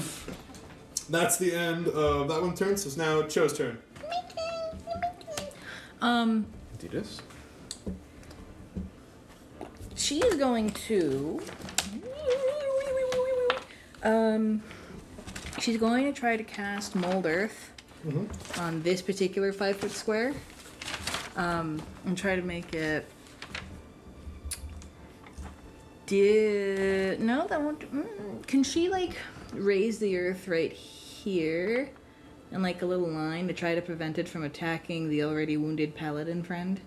That's the end of that one's turn, so it's now Cho's turn. Do this. She is going to. She's going to try to cast Mold Earth on this particular 5-foot square. And try to make it. No, that won't. Can she like raise the earth right here, and like a little line to try to prevent it from attacking the already wounded paladin friend?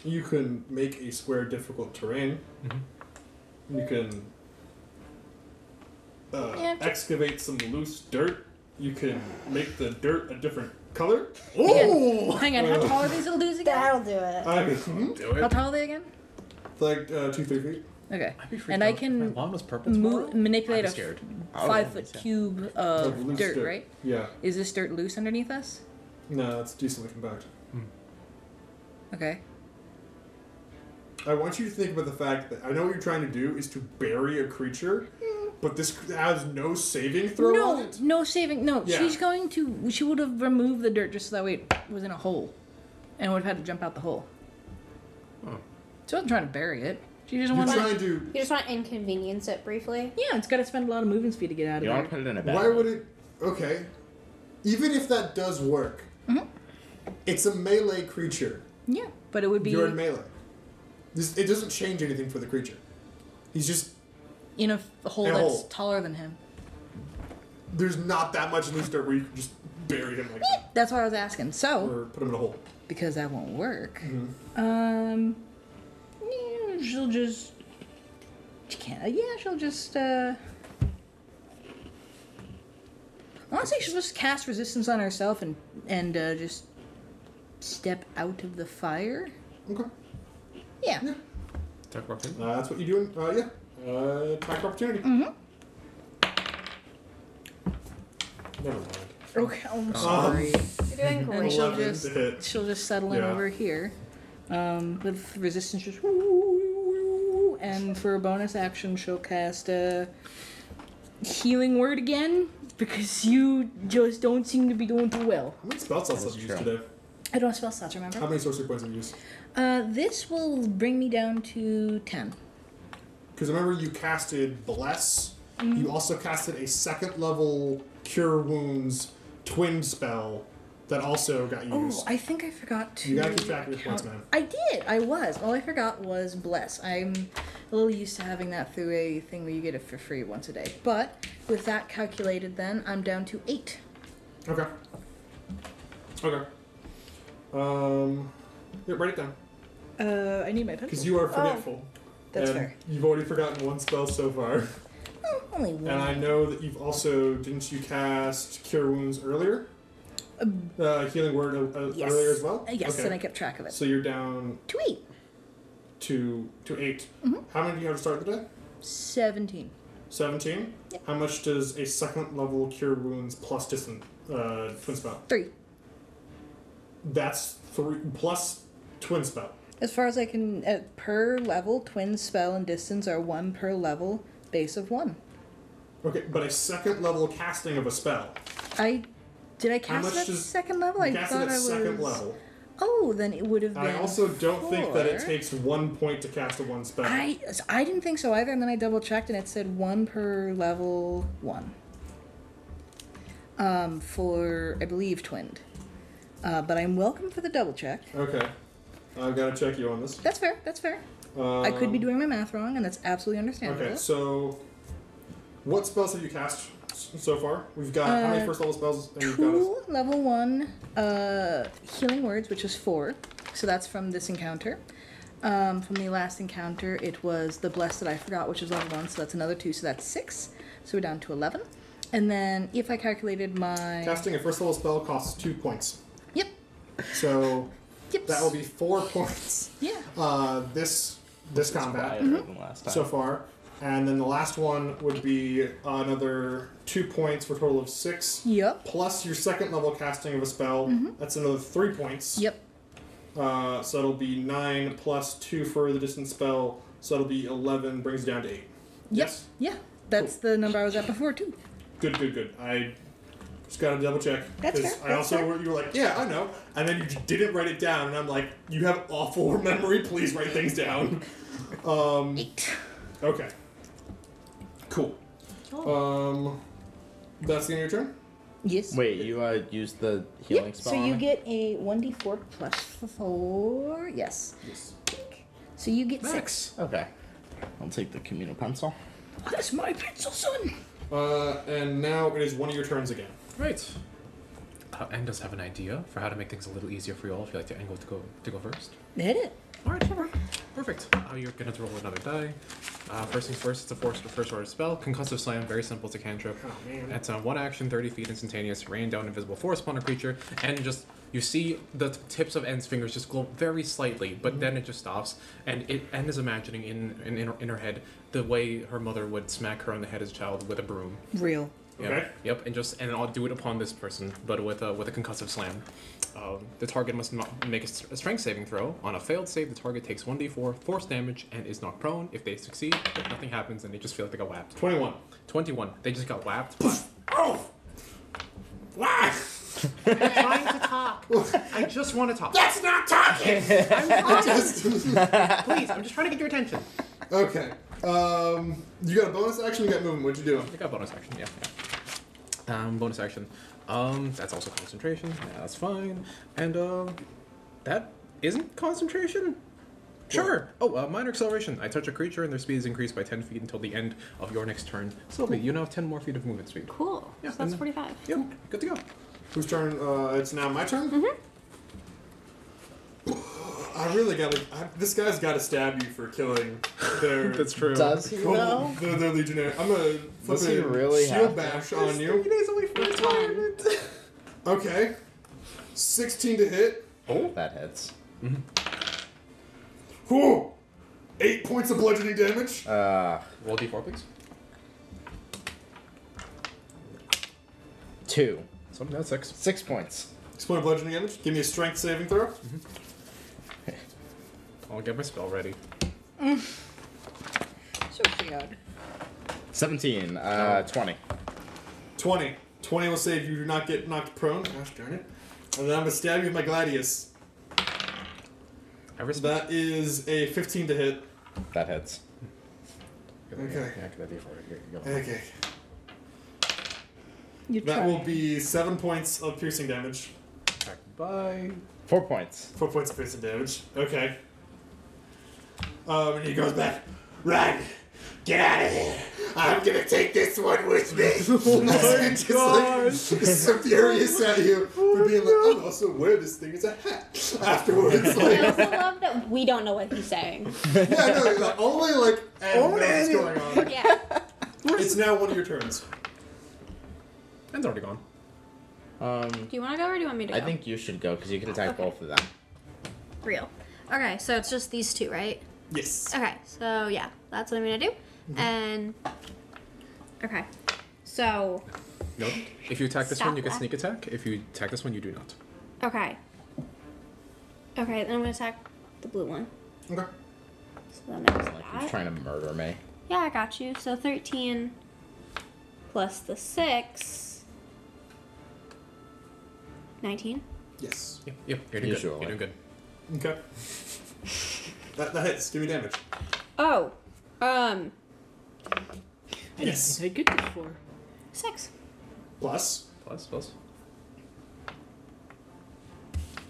You can make a square difficult terrain. You can excavate some loose dirt. You can make the dirt a different color. Ooh! Hang on, how tall are these little dudes again? That'll do it. I mean, Do How it. tall are they again? like 2-3 feet. Okay. I'd be freaked And out I if can my lawn was purple tomorrow. manipulate I'd a be scared. 5-foot cube of Of loose dirt, right? Yeah. Is this dirt loose underneath us? No, it's decently compact. Okay. I want you to think about the fact that I know what you're trying to do is to bury a creature, but this has no saving throw on No, it. no saving. No, Yeah. she's going to. She would have removed the dirt just so that way it was in a hole, and would have had to jump out the hole. Oh. She wasn't trying to bury it. She just You're wanted. trying to. You just want to inconvenience it briefly. Yeah, it's got to spend a lot of movement speed to get out of You there. want to put it in a bag? Why would it? Okay. Even if that does work, it's a melee creature. Yeah, but it would be. You're in melee. It doesn't change anything for the creature. He's just in a hole In a that's hole. taller than him. There's not that much loose dirt where you can just bury him like that. That's what I was asking. So, Or put him in a hole. because that won't work, Mm-hmm. she'll just. She can't. Yeah, she'll just. Honestly, she'll just cast resistance on herself and just step out of the fire. Okay. Yeah. Yeah. Attack of opportunity. That's what you're doing. Yeah. Attack of opportunity. Mm-hmm. Never mind. Okay, I'm sorry. You're doing And great. she'll 11 just to hit. she'll just settle in Yeah. over here, with resistance just. And for a bonus action, she'll cast a healing word again because you just don't seem to be doing too well. How many spell slots have you used today? I don't have spell slots, remember? How many sorcery points have you used? This will bring me down to 10. Because remember, you casted Bless. Mm-hmm. You also casted a second level Cure Wounds twin spell that also got used. Oh, I think I forgot to. You gotta keep track of your count- points, man. I did. I was. All I forgot was bless. I'm a little used to having that through a thing where you get it for free once a day. But with that calculated, then I'm down to 8. Okay. Okay. Yeah, write it down. I need my pencil. Because you are forgetful. That's and fair. You've already forgotten one spell so far. Oh, only one. And I know that you've also, didn't you cast Cure Wounds earlier? Healing Word Yes. earlier as well? Yes, Okay. and I kept track of it. So you're down To 8. to 8. Mm-hmm. How many do you have to start the day? 17. 17? Yep. How much does a second level Cure Wounds plus distant twin spell? 3. That's 3 plus twin spell. As far as I can, per level, twin spell and distance are 1 per level, base of 1. Okay, but a second level casting of a spell. Did I How cast much it at does- second level? You I casted thought at I was. second level. Oh, then it would have been. I also don't think that it 4. takes 1 point to cast a 1 spell. I didn't think so either, and then I double checked and it said 1 per level 1. For I believe twinned. But I'm welcome for the double check. Okay. I've got to check you on this. That's fair. That's fair. I could be doing my math wrong, and that's absolutely understandable. Okay, so what spells have you cast so far? We've got how many first level spells? And you've got 2 level 1 healing words, which is 4. So that's from this encounter. From the last encounter, it was the bless that I forgot, which is level 1. So that's another 2. So that's 6. So we're down to 11. And then if I calculated my casting a first level spell costs 2 points. Yep. So Yep. that will be 4 points. Yeah. This combat Quieter than last time. so far, and then the last one would be another 2 points for a total of 6. Yep. Plus your second level casting of a spell. That's another 3 points. Yep. So it'll be 9 plus 2 for the distance spell. So it'll be 11, brings it down to 8. Yep. Yes? Yeah. That's the number I was at before too. Good. I just gotta double check. That's 'Cause fair, I that's also, fair. you were like, yeah, I know. And then you just didn't write it down. And I'm like, you have awful memory. Please write things down. 8. Okay. Cool. That's the end of your turn? Yes. Wait, you used the healing Yep. spell? So on you me? get a 1d4 plus 4. Yes. Yes. So you get Nice. 6. Okay. I'll take the communal pencil. That's my pencil, son. And now it is one of your turns again. Right. Anne does have an idea for how to make things a little easier for you all if you'd like to Angle to go first. Hit it. Alright, perfect. You're gonna roll another die. First things first, it's a first order spell. Concussive Slam, very simple, it's a cantrip. Oh, man. It's 1 action, 30 feet instantaneous, rain down invisible force upon a creature, and just, you see the tips of Anne's fingers just glow very slightly, but then it just stops, and Anne is imagining in her head the way her mother would smack her on the head as a child with a broom. Real. Yep. Okay. Yep, and I'll do it upon this person, but with a concussive slam. The target must not make a strength saving throw. On a failed save, the target takes 1d4 force damage and is knocked prone. If they succeed, nothing happens and they just feel like they got whapped. 21. 21. They just got whapped. Oh! Why? I'm trying to talk. I just want to talk. That's not talking! Please, I'm just trying to get your attention. Okay. You got a bonus action, you got movement. What'd you do? I got bonus action, yeah. Bonus action. That's also concentration. Yeah, that's fine. And that isn't concentration. Sure. Oh, minor acceleration. I touch a creature and their speed is increased by 10 feet until the end of your next turn. Sylvia, you now have 10 more feet of movement speed. Cool. Yeah, So that's and- 45. Yep, good to go. Whose turn? It's now my turn? Mm-hmm. I really gotta... this guy's gotta stab you for killing their... That's true. Does he though? Their legionnaire. I'm gonna flip Does he a really shield have bash on you. days away from retirement. Okay. 16 to hit. Oh, that hits. Whew. 8 points of bludgeoning damage. Roll d4, please. 2. So that's 6. 6 points. 6 points of bludgeoning damage. Give me a strength saving throw. I'll get my spell ready. So sad. 17. 20. 20. 20 will save you do not get knocked prone. Gosh darn it. And then I'm gonna stab you with my gladius. I respect. That is a 15 to hit. That hits. Okay. Yeah, get that d4. Here you go. Okay. You That try. will be 7 points of piercing damage. Attack by... 4 points. 4 points of piercing damage. Okay. And he goes back. Run! Get out of here! I'm gonna take this one with me! Oh my just like, so furious at you for being like, oh, also wear this thing as a hat afterwards. I Like, also love that we don't know what he's saying. yeah, no, like, only like, Ed knows what's going on. Yeah. It's now one of your turns. End's already gone. Do you want to go or do you want me to go? I think you should go because you can attack both of them. Real. Okay, so it's just these two, right? Yes. Okay, so yeah, that's what I'm gonna do. And okay, so No. If you attack this Stop one, you get that. sneak attack. If you attack this one, you do not. okay, then I'm gonna attack the blue one. Okay. So that makes Like he's that. trying to murder me. Yeah, I got you. So 13 plus the 6, 19. Yes. Yep, you're doing Usually. good. You're doing good. Okay. that hits. Give me damage. Oh, Yes. I get this for. 6. Plus. Plus.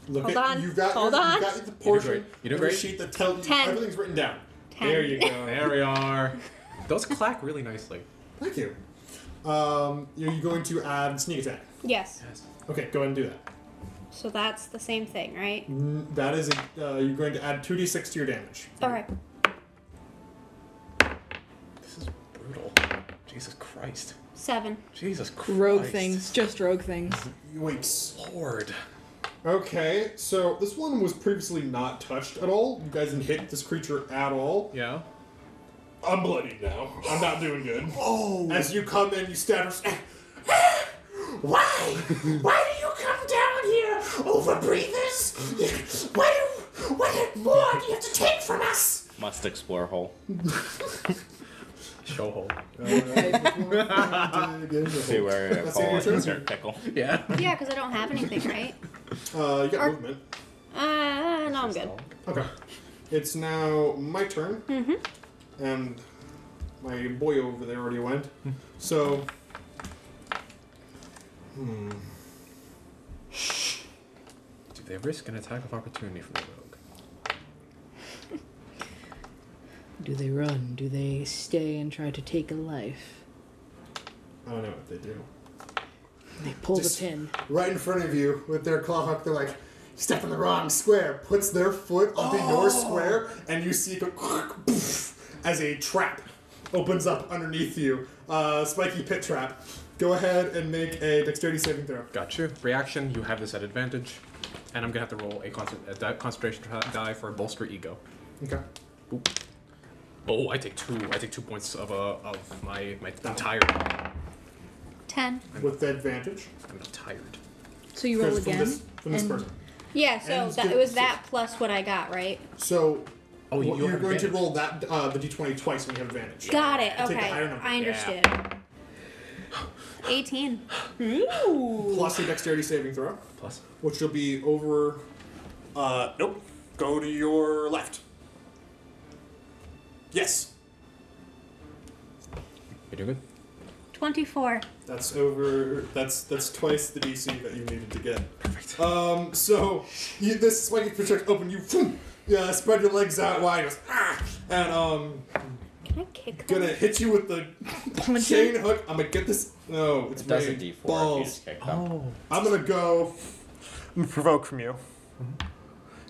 Look Hold at on. you've got Hold your, on. You've got the portion great. You do of your great. sheet that tells you 10. everything's written down. 10. There you go. There we are. Those clack really nicely. Thank you. You're going to add sneak attack. Yes. Yes. Okay, go ahead and do that. So that's the same thing, right? That is you're going to add 2d6 to your damage. Okay. This is brutal. Jesus Christ. 7. Jesus Christ. Rogue things, just rogue things. Yoinks. Lord. Okay, so this one was previously not touched at all. You guys didn't hit this creature at all. Yeah. I'm bloody now. I'm not doing good. Oh! As you come in, you stab her. Why? Why do you come down here, overbreathers? What more do you have to take from us? Must explore hole. Show hole. See where That's Paul your turn? insert pickle. Yeah. Yeah, because I don't have anything, right? You got Or- movement. No, I'm good. Okay. It's now my turn. And my boy over there already went. So. Do they risk an attack of opportunity from the rogue? Do they run? Do they stay and try to take a life? I don't know what they do. They pull Just- the pin. Right in front of you with their claw hook, they're like, step in the wrong square, puts their foot onto your square, and you see it go poof, as a trap opens up underneath you. Spiky pit trap. Go ahead and make a dexterity saving throw. Got you. Reaction, you have this at advantage. And I'm going to have to roll a concentration die for bolster ego. Okay. Boop. Oh, I take 2. I take 2 points of my I'm tired. 10. With the advantage. I'm tired. So you roll From again. from this and- person. Yeah, so And that, it was that plus what I got, right? So, Oh, you you're have going to advantage. roll that the d20 twice when you have advantage. Got it. Take the Okay, higher number. I understood. 18. Plus your dexterity saving throw, Plus. which will be over. Nope. Go to your left. Yes. You doing good? 24. That's over. That's twice the DC that you needed to get. Perfect. So this spiky project open. You Yeah, spread your legs out wide. He goes, ah! And Can I kick them? gonna hit you with the chain hook. I'm gonna get this. No, it's It does a made. D4 if you Balls. just kick them. I'm gonna go. I'm gonna provoke from you.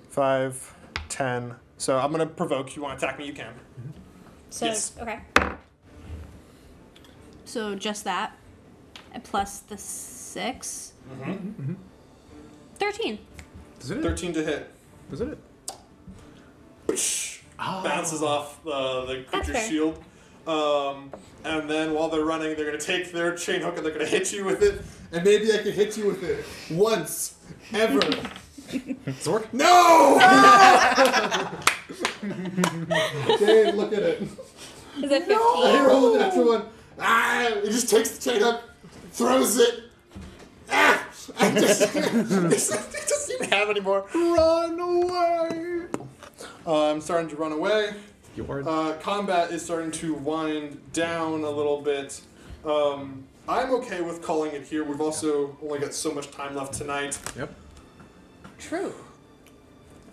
5, 10. So I'm gonna provoke. You want to attack me? You can. So, Yes. okay. So just that. Plus the 6. 13. Does it? 13 to hit. Does it? Bounces off the That's creature's fair. shield. And then while they're running, they're gonna take their chain hook and they're gonna hit you with it. And maybe I can hit you with it once, ever. Zork? No! Jade, look at it. Is it 15? I rolled an extra one. Ah! He just takes the chain hook, throws it. Ah! I just, he doesn't even have any more. Run away! I'm starting to run away. You are. Combat is starting to wind down a little bit. I'm okay with calling it here. We've also only got so much time left tonight. Yep. True.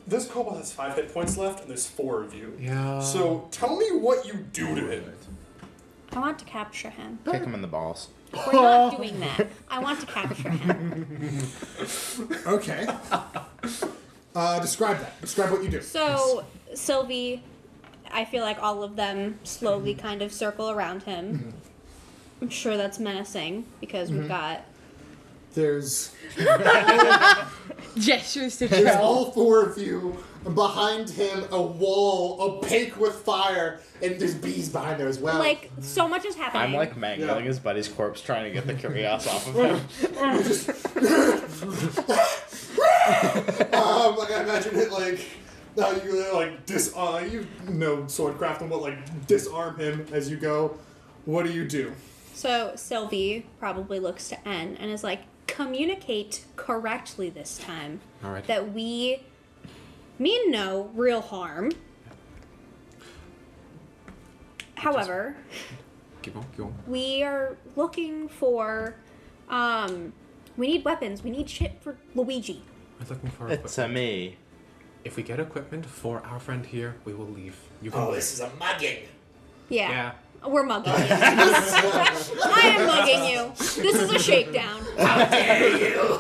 This kobold has 5 hit points left, and there's 4 of you. Yeah. So tell me what you do to him. I want to capture him. Kick him in the balls. We're not doing that. I want to capture him. Okay. Describe that. Describe what you do. So, Sylvie, I feel like all of them slowly kind of circle around him. I'm sure that's menacing because we've got. There's Gestures to There's Joe. all 4 of you. And behind him, a wall opaque with fire, and there's bees behind there as well. Like, so much is happening. I'm like mangling Yeah. his buddy's corpse, trying to get the curios off of him. Like I imagine it like you like you know swordcraft and what like disarm him as you go. What do? So, Sylvie probably looks to N and is like, communicate correctly this time. All right. That we mean no real harm. However, Keep on. Keep on. we are looking for, we need weapons. We need shit for Luigi. We're looking for It's equipment. me. If we get equipment for our friend here, we will leave. You can Oh, leave. this is a mugging. Yeah. Yeah. We're mugging you. I am mugging you. This is a shakedown. How dare you?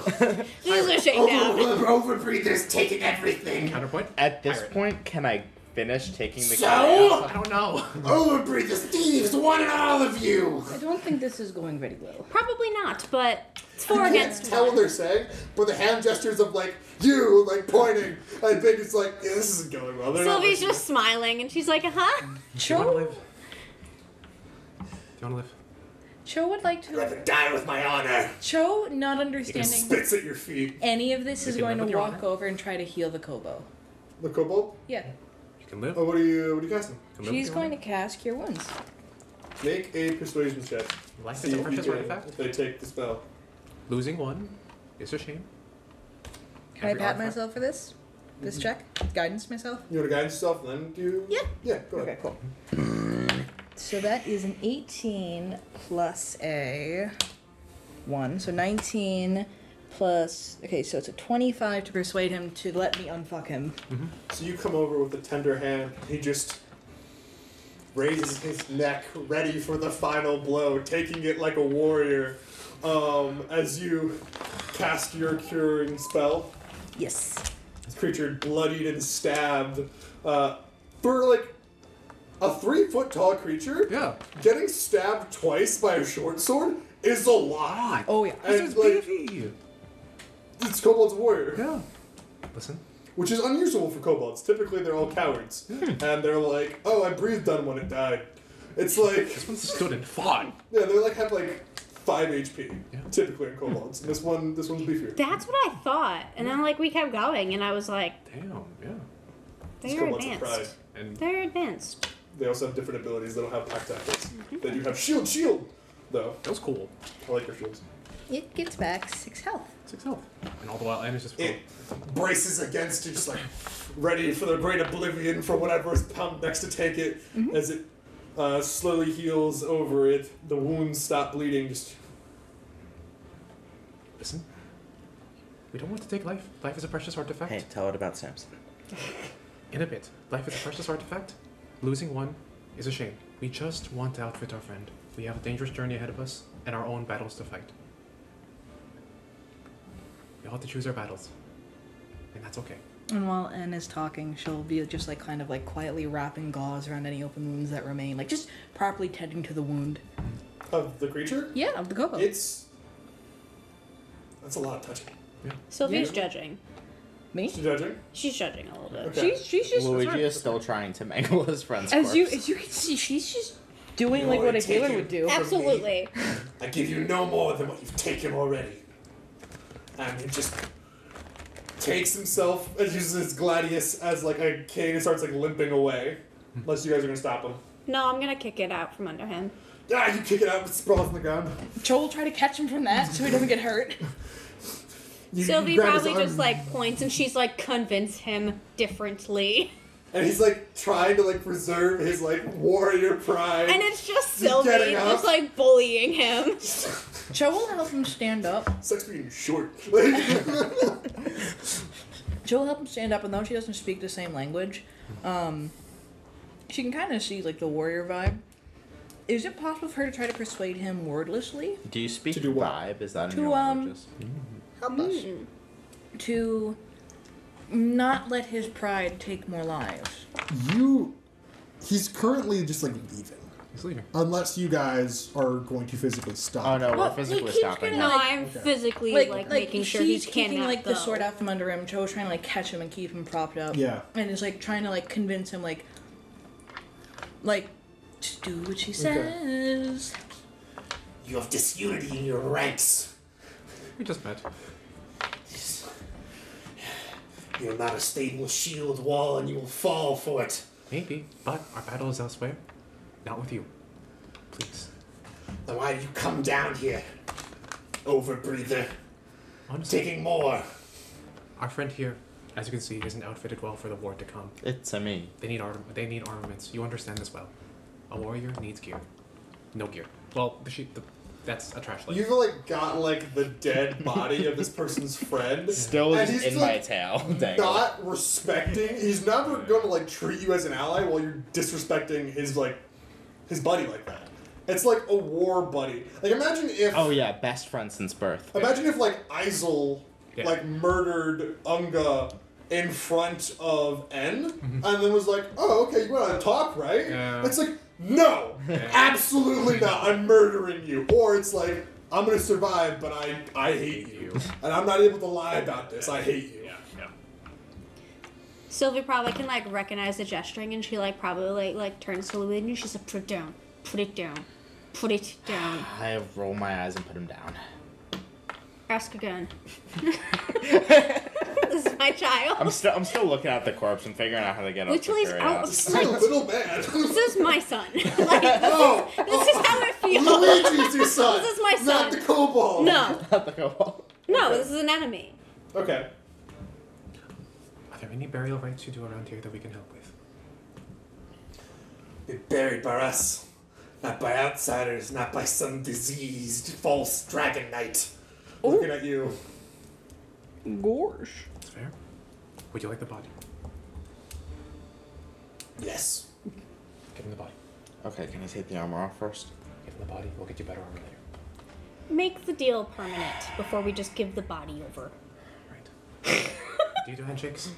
This is a shakedown. Overbreather's taking everything. Counterpoint? At this Pirate. point, can I finish taking the So? curios? I don't know. Overbreather's thieves, one and all of you. I don't think this is going very well. Probably not, but it's 4 I can't against tell what 1. they're saying, but the hand gestures of like you, like pointing, I think it's like yeah, this isn't going well. They're not Sylvie's listening. just smiling and she's like, huh? Do you want to Cho, live? Do you want to live? Cho would like I'd rather to. die with my honor. Cho, not He understanding spits at your feet. any of this, You is can going live to with your walk honor. over and try to heal the Kobo. The kobold? Yeah. You can live. Oh, what are you casting? You can live She's with going your to cast Cure Wounds. Make a persuasion check. honor. Life See is a if you precious can- artifact. If they take the spell. Losing 1 is a shame. Can I Every pat artifact- myself for this? This check? Guidance myself? You want to guide yourself and then do? Yeah. Yeah, go ahead. Okay, cool. So that is an 18 plus a 1. So 19 plus. Okay, so it's a 25 to persuade him to let me unfuck him. So you come over with a tender hand. He just raises his neck, ready for the final blow, taking it like a warrior. As you cast your curing spell, Yes. this creature bloodied and stabbed. For like a 3-foot tall creature, Yeah. getting stabbed twice by a short sword is a lot. Oh, yeah. And This is like, beefy. it's Kobold's warrior. Yeah. Listen. Which is unusual for kobolds. Typically, they're all cowards. And they're like, oh, I breathed on when it died. It's like, This one stood and fought. yeah, they like have like 5 HP, Yeah. typically in kobolds. And this one's beefier. That's what I thought. And then, like, we kept going, and I was like, Damn. Yeah. These they're kobolds have pride. advanced. And They're advanced. They also have different abilities. They don't have pack tactics. They do have shield, though. that was cool. I like their shields. It gets back 6 health. 6 health. And all the while, Anna's just It braces against it, just like ready for the great oblivion from whatever is pumped next to take it. As it slowly heals over it, the wounds stop bleeding. Just Listen. We don't want to take life. Life is a precious artifact. Hey, tell it about Samson. in a bit. Life is a precious artifact. Losing one is a shame. We just want to outfit our friend. We have a dangerous journey ahead of us and our own battles to fight. We all have to choose our battles. And that's okay. And while N is talking, she'll be just like kind of like quietly wrapping gauze around any open wounds that remain, like just properly tending to the wound. Of the creature? Yeah, of the kobold. That's a lot of touching. Sylvia's judging. Me? She's judging? She's judging a little bit. Okay. She's just Luigi is still trying to mangle his friend's as you corpse. can see, she's just doing You like what a already healer taken would do. Absolutely. I give you no more than what you've taken already. And he just takes himself and uses his gladius as like a cane and starts like limping away. Unless you guys are gonna stop him. No, I'm gonna kick it out from under him. Ah, you kick it out, it sprawls on the ground. Joel will try to catch him from that so he doesn't get hurt. Sylvie grab his probably arm, just like points and she's like convince him differently. and he's like trying to like preserve his like warrior pride. And it's just He's Sylvie getting up. just like bullying him. Joel will help him stand up. Sucks being short. Joel will help him stand up, and though she doesn't speak the same language, she can kind of see like the warrior vibe. Is it possible for her to try to persuade him wordlessly Do you speak To do what? vibe? Is that in To, your languages? Help us. to not let his pride take more lives? He's currently just like leaving. He's leaving. Unless you guys are going to physically stop. Oh no, Well, we're physically he keeps stopping. getting No, him. I'm physically like making sure he she's kicking cannot like go. the sword out from under him. Joe's trying to like catch him and keep him propped up. Yeah. And is like trying to like convince him like just do what she says. You have disunity in your ranks. We just met. You're not a stable shield wall and you will fall for it. Maybe, but our battle is elsewhere. Not with you. Please. Then why did you come down here? Overbreather. Honestly, Taking more. our friend here, as you can see, isn't outfitted well for the war to come. It's a me. They need armaments. You understand this well. A warrior needs gear. No gear. Well, that's a trash list. You've like got like the dead body of this person's friend. Still and just he's in my like, tail. Dang. not respecting. He's never gonna like treat you as an ally while you're disrespecting his buddy like that. It's like a war buddy. Like imagine if Oh yeah, best friend since birth. imagine if like Isel like murdered Unga in front of N and then was like, oh okay, you want to talk, right? Yeah. It's like no, absolutely not. I'm murdering you. Or it's like I'm gonna survive, but I hate you, and I'm not able to lie about this. I hate you. Yeah. Sylvie probably can like recognize the gesturing and she like probably like turns to Luigi and she's like, put it down, put it down, put it down. I roll my eyes and put him down. Ask again. This is my child. I'm still looking at the corpse and figuring out how to get up Literally, the out of Still a sight. little bad. This is my son. Like, Oh, this is how it feels. Luigi's your son. This is my Not son. the kobold. No, Not the kobold. no, this is an enemy. Okay. Are there any burial rites you do around here that we can help with? Be buried by us, not by outsiders, not by some diseased false dragon knight. Looking at you. Gorsh. That's fair. Would you like the body? Yes. Give him the body. Okay, can I take the armor off first? Give him the body. We'll get you better armor later. Make the deal permanent before we just give the body over. Right. Do you do handshakes?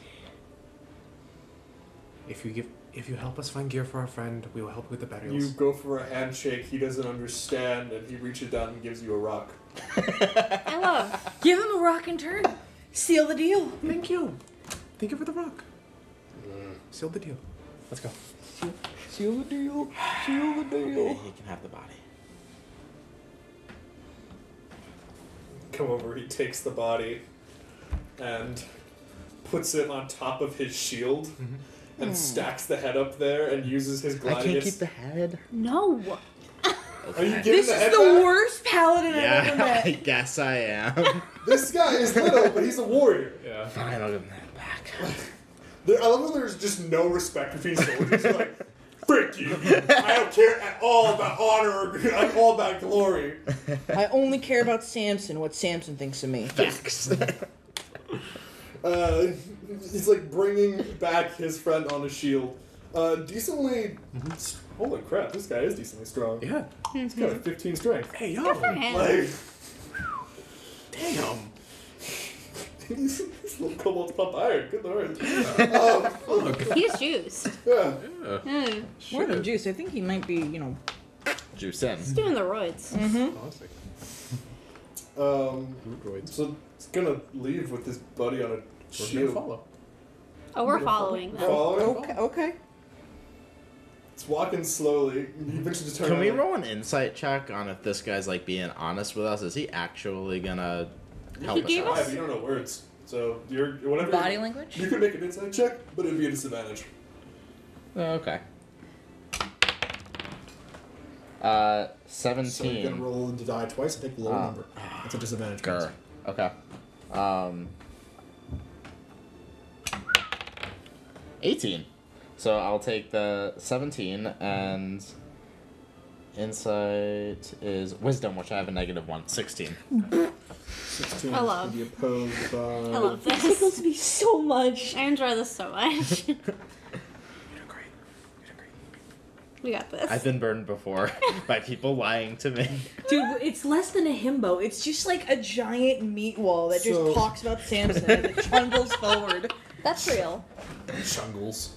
If you help us find gear for our friend, we will help with the burials. You go for a handshake, he doesn't understand, and he reaches down and gives you a rock. I love. Give him a rock in turn. Seal the deal. Thank you. Thank you for the rock. Seal the deal. Let's go. Seal the deal. Seal the deal. Okay, he can have the body. Come over, he takes the body and puts it on top of his shield and stacks the head up there and uses his gladius. I can't keep the head. No. Are you giving This the is head the back? worst paladin I've ever Yeah, met. I guess I am. This guy is little, but he's a warrior. Yeah. Fine, I'll give him that back. I love when there's just no respect between soldiers. You're like, frick you. I don't care at all about honor. I'm all about glory. I only care about Samson, what Samson thinks of me. Facts. he's like bringing back his friend on a shield. Decently. Holy crap! This guy is decently strong. Yeah. He's got a 15 strength. Hey, yo. Good for him. Like, Damn. these little kobolds pump iron. Good lord. He's juiced. Yeah. Hmm. More than juice. I think he might be, you know. Juice in. He's doing the roids. Honestly. Roids. So it's gonna leave with his buddy on a We're gonna shield. follow. Oh, we're following them. Following. Okay. It's walking slowly. He eventually just turns. Can we roll an insight check on if this guy's like being honest with us? Is he actually gonna help us gave out? us- You don't know words, so you're whatever. Body language? You could make an insight check, but it'd be a disadvantage. Oh, okay. So you're 17. gonna roll to die twice and take the lower number. That's a disadvantage. Grr. Okay. 18. So I'll take the 17 and insight is wisdom, which I have a -1. 16. 16 I love. to be opposed by. I love It this. tickles me so much. I enjoy this so much. You're doing great. You're doing great. We got this. I've been burned before by people lying to me. Dude, it's less than a himbo. It's just like a giant meat wall that just So- talks about Samson as it trundles forward. That's real. Shungles.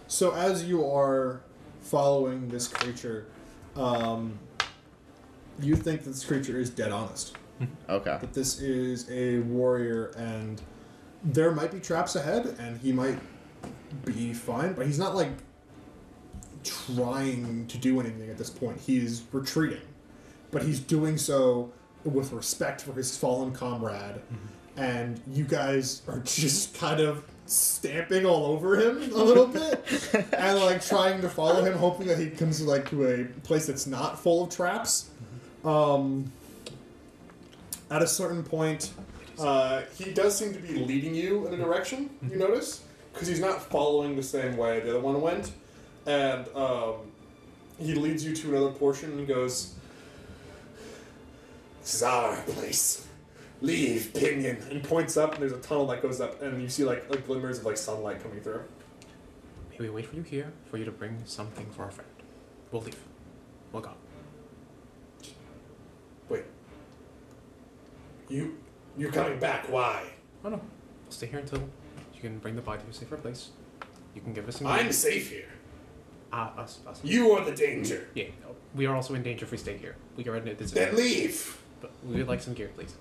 So as you are following this creature, you think that this creature is dead honest. Okay. That this is a warrior, and there might be traps ahead, and he might be fine, but he's not like trying to do anything at this point. He's retreating, but he's doing so with respect for his fallen comrade, and you guys are just kind of stamping all over him a little bit and like trying to follow him, hoping that he comes like to a place that's not full of traps. At a certain point, he does seem to be leading you in a direction, you notice, because he's not following the same way the other one went, and he leads you to another portion and goes, "This is our place. Leave, Pinion," and points up, and there's a tunnel that goes up, and you see like glimmers of like sunlight coming through. May we wait for you here for you to bring something for our friend? We'll leave. We'll go. Wait. You're coming back, why? Oh no. We'll stay here until you can bring the body to a safer place. You can give us some. I'm safe here. Us. You are the danger. Yeah, no, we are also in danger if we stay here. We are at a Then disadvantage. leave. But we would like some gear, please.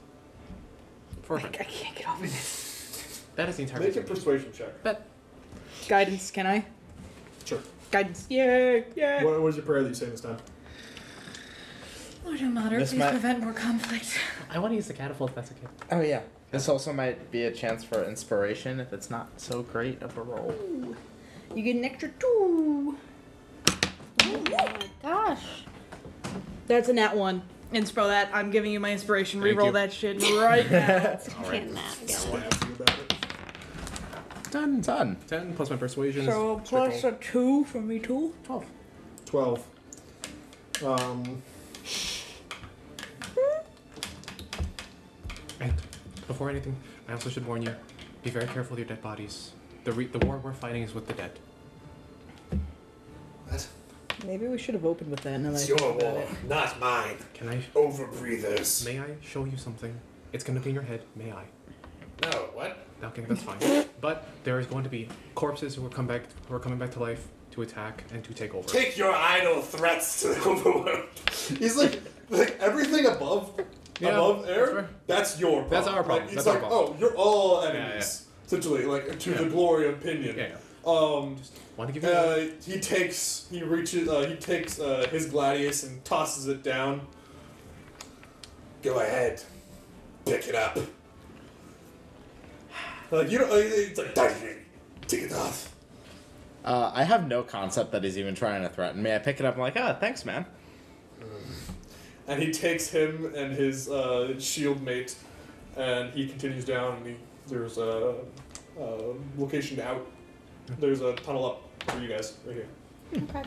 For a I friend. can't get over this. That is the entire Make a situation. persuasion check. But Guidance, can I? Sure. Guidance. Yay! Yay! What was your prayer that you say this time? Lord of Mater, This please might- prevent more conflict. I want to use the catapult if that's okay. Oh yeah. This also might be a chance for inspiration if it's not so great of a roll. You get an extra 2. Oh my gosh. That's a nat 1. Inspro that. I'm giving you my inspiration. Thank Reroll you. that shit right now. Can't that. Stabs you about it. Done. Done. 10 plus my persuasion is So plus a 2 for me too. 12. 12. And before anything, I also should warn you, be very careful with your dead bodies. The war we're fighting is with the dead. What? Maybe we should have opened with that. Now that It's I your think about war, it. not mine. Can I? Overbreathers. May I show you something? It's gonna be in your head. May I? No, what? Okay, that's fine. But there is going to be corpses who are coming back to life to attack and to take over. Take your idle threats to the overworld. He's like everything above that's air, fair. that's your problem. That's our problem. Like, it's That's our like, problem. oh, you're all Yeah, enemies. Essentially, like to Yeah. the glory of Pinion. Yeah. Want to give you he takes his gladius and tosses it down. Go ahead, pick it up. Like you don't. It's like take it off. I have no concept that he's even trying to threaten me. I pick it up. I'm like, ah, thanks, man. And he takes him and his shield mate, and he continues down. And there's a location out. There's a tunnel up for you guys right here. Okay.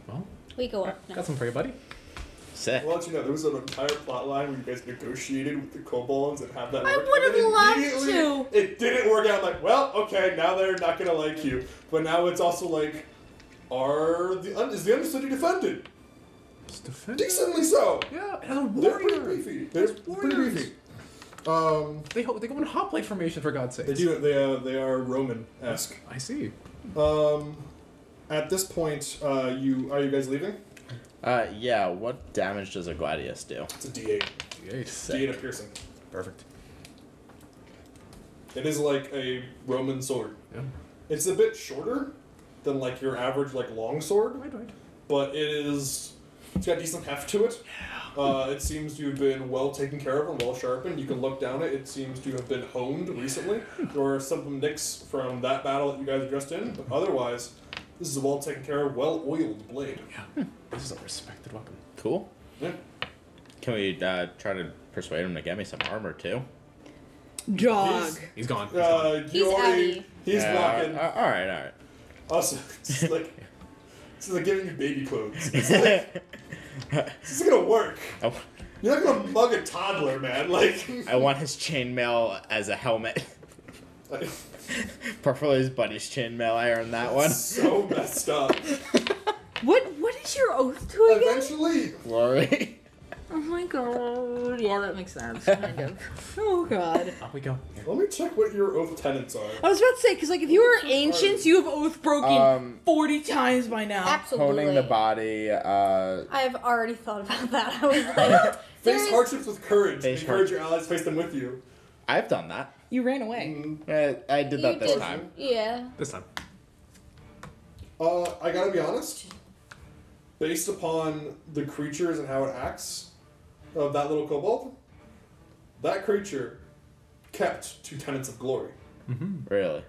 Well, We go up now. got some for you, buddy. Sick. I'll let you know, there was an entire plot line where you guys negotiated with the kobolds and had that I work. would have And then loved immediately to. It didn't work out. I'm like, well, okay, now they're not gonna like you. But now it's also like, is the understudy defended? It's defended. Decently so. Yeah, as a They're warrior. pretty beefy. They're pretty warriors. beefy. They go in hoplite formation, for God's sake. They do. They are Roman-esque. I see. At this point, are you guys leaving? Yeah, what damage does a gladius do? It's a D8. D8. D8 of piercing. Perfect. It is like a Roman sword. Yeah. It's a bit shorter than like your average like long sword, Right. but it's got decent heft to it. It seems to have been well taken care of and well sharpened. You can look down it. It seems to have been honed recently. There are some nicks from that battle that you guys are just in, but otherwise, this is a well taken care of, well oiled blade. Yeah. This is a respected weapon. Cool. Yeah. Can we try to persuade him to get me some armor too? Dog. He's gone. He's outie. He's walking. All right. Also, it's like giving you baby clothes. It's like, this is gonna work. You're not gonna mug a toddler, man. Like, I want his chainmail as a helmet. Preferably his buddy's chainmail. I earned that one. So messed up. What is your oath to again? Eventually, Glory. Oh my god. Yeah, that makes sense. Kind of. Oh god. Off we go. let me check what your oath tenets are. I was about to say, because like if you were ancients, you have oath broken 40 times by now. Absolutely. Honing the body. I've already thought about that. I was like, Face there's- hardships with courage. Face Encourage your allies to face them with you. I've done that. You ran away. I did that you this did- time. Yeah. This time. I gotta be honest. Based upon the creatures and how it acts of that little kobold, that creature kept two tenets of glory. Really.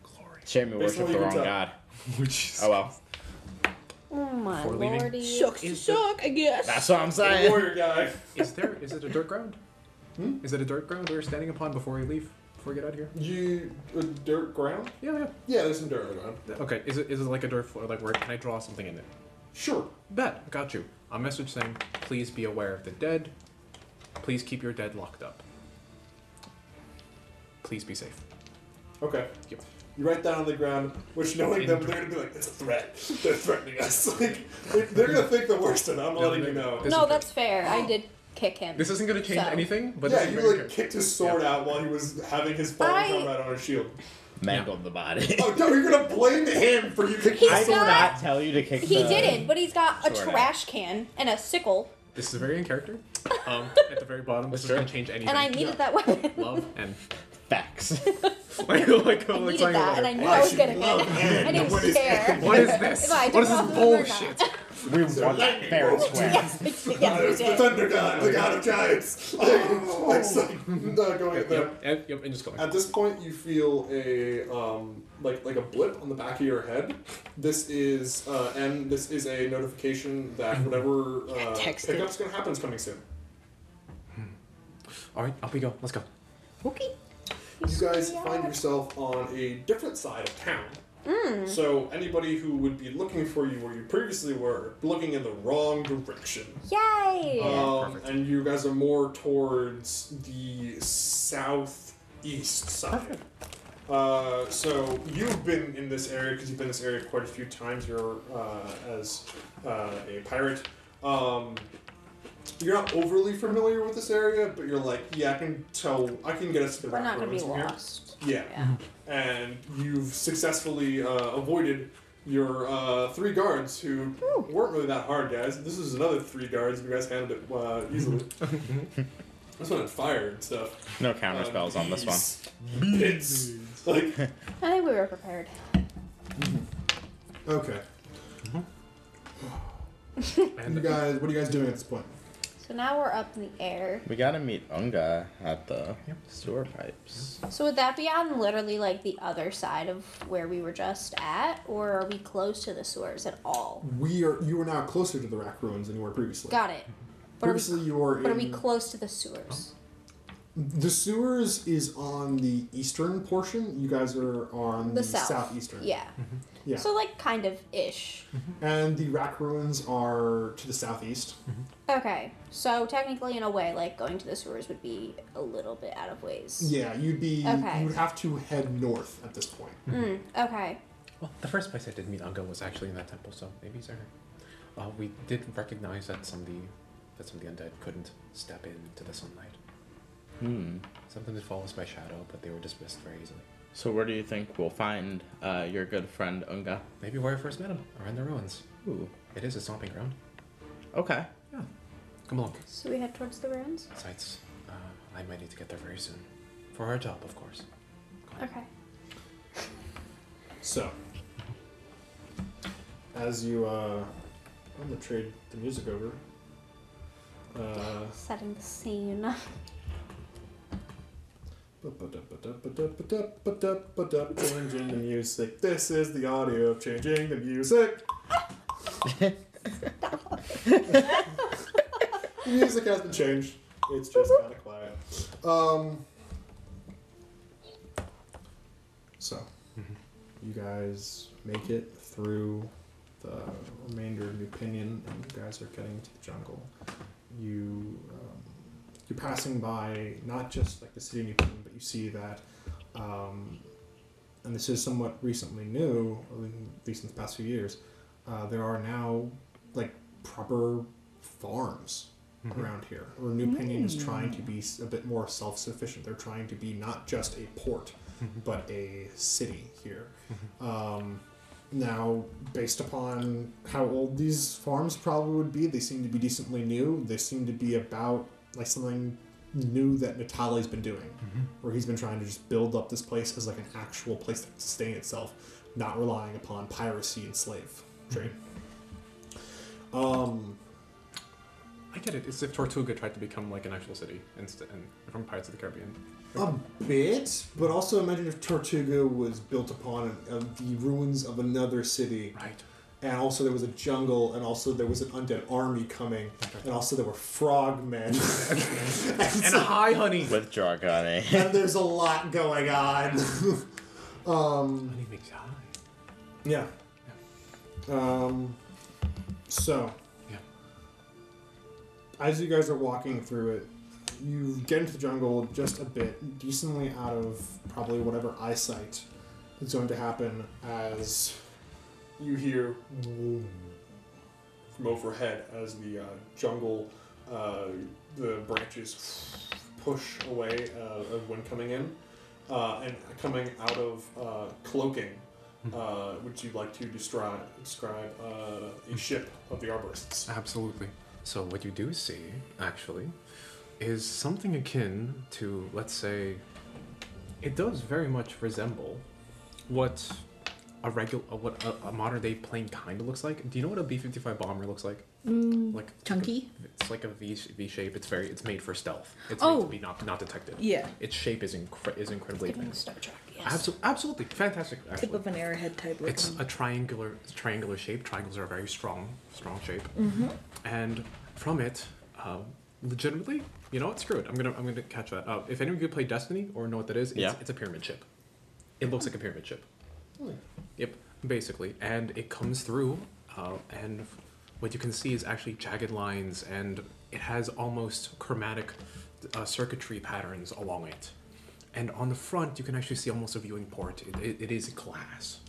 Glory. Shame we Based on worship what the you can wrong tell. god. Which is Oh well. Oh my Before leaving. lordy. Sucks to suck, I guess. That's what I'm The saying. warrior guy. Is it a dirt ground? Is it a dirt ground we're standing upon before we leave? Before we get out of here? Dirt ground? Yeah. Yeah, there's some dirt on the ground. Okay. Is it like a dirt floor? Like where can I draw something in it? Sure. Bet. Got you. A message saying, please be aware of the dead. Please keep your dead locked up. Please be safe. Okay. Yep. You write down on the ground, which knowing them, they're gonna be like, it's a threat. They're threatening us. Like, they're gonna think the worst of it. I'm letting you know. This No, is that's fair. I did kick him. This isn't going to change So. anything, but Yeah, this is you very like good. kicked his sword out while he was having his fallen comrade on his shield. Mangled the body. Oh no, you're gonna blame him for you kicking He's I his did sword got- out. not tell you to kick He the... didn't, but he's got a Sword out. trash can and a sickle, This is very in character. At the very bottom, this is Sure. going to change anything. and I needed that weapon. Love and Facts. I needed that, and I knew I was gonna get it. I didn't care. What is this? If I What is took this off the word bullshit? We want that fair and square. Yes, yes, we There's the did. thunder god, the god of giants. It's like going at them. And just going. At this point, you feel a like a blip on the back of your head. This is a notification that whatever Text it. pickup's gonna happen is coming soon. All right, up we go. Let's go. Okay. You guys find yourself on a different side of town. So anybody who would be looking for you where you previously were, looking in the wrong direction. Yay! Perfect. And you guys are more towards the southeast side. So you've been in this area because you've been in this area quite a few times. You're as a pirate. You're not overly familiar with this area, but you're like, yeah, I can get us to the We're back not gonna be roads from here. lost. Yeah. Yeah. And you've successfully avoided your 3 guards who weren't really that hard, guys. This is another 3 guards. You guys handled it easily. This one had fire and stuff. No counter spells on this one. Pits. Like, I think we were prepared. okay. And You guys, what are you guys doing at this point? So now we're up in the air. We gotta meet Unga at the sewer pipes. So would that be on literally like the other side of where we were just at, or are we close to the sewers at all? You are now closer to the rack ruins than you were previously. Got it. But Previously, you were But are we in- close to the sewers? The sewers is on the eastern portion. You guys are on the south. southeastern. Yeah. Yeah. So like kind of ish. And the rack ruins are to the southeast. Okay. So technically, in a way, like going to the sewers would be a little bit out of ways. Yeah, you'd be. Okay. You would have to head north at this point. Okay. Well, the first place I did meet Unga was actually in that temple, so maybe he's there. We did recognize that some of the undead couldn't step into the sunlight. Something did follow us by shadow, but they were dismissed very easily. So where do you think we'll find your good friend Unga? Maybe where I first met him, around the ruins. Ooh. It is a stomping ground. Okay. Yeah. Come along. So we head towards the ruins. Besides, I might need to get there very soon. For our job, of course. Okay. So, as you I'm gonna trade the music over. Setting the scene. Changing the music. This is the audio of changing the music. The music has been changed. It's just kind of quiet. So, you guys make it through the remainder of New Pinion, and you guys are getting to the jungle. You're passing by not just like the city of New Pinion, but you see that, and this is somewhat recently new, at least in the past few years, there are now like proper farms around here. Or New Pinion is trying to be a bit more self-sufficient. They're trying to be not just a port, but a city here. Now, based upon how old these farms probably would be, they seem to be decently new. They seem to be about like something new that Natali's been doing, where he's been trying to just build up this place as like an actual place that can sustain itself, not relying upon piracy and slave trade. I get it. It's if Tortuga tried to become like an actual city instead, and from Pirates of the Caribbean. A bit, but also imagine if Tortuga was built upon the ruins of another city. Right. And also there was a jungle, and also there was an undead army coming, and also there were frogmen. And hi, honey. With Dragoni. And there's a lot going on. Honey makes you high. Yeah. So. Yeah. As you guys are walking through it, you get into the jungle just a bit, decently out of probably whatever eyesight is going to happen as you hear from overhead as the jungle, the branches push away of wind coming in, and coming out of cloaking, which you'd like to describe a ship of the arborists. Absolutely. So what you do see, actually, is something akin to, let's say, it does very much resemble what a modern day plane kind of looks like. Do you know what a B-55 bomber looks like? Like Chunky? It's like a V shape. It's made for stealth. It's Oh. made to be not detected. Yeah. Its shape is incredibly Giving advanced. Star Trek. Yes. Absolutely fantastic. Tip Actually, of an arrowhead type looking. it's a triangular shape. Triangles are a very strong shape. And from it, legitimately, you know what? Screw it. I'm gonna catch that. If any of you play Destiny or know what that is, it's a pyramid ship. It looks like a pyramid ship. Yep, basically, and it comes through, and what you can see is actually jagged lines, and it has almost chromatic circuitry patterns along it. And on the front, you can actually see almost a viewing port. It is glass,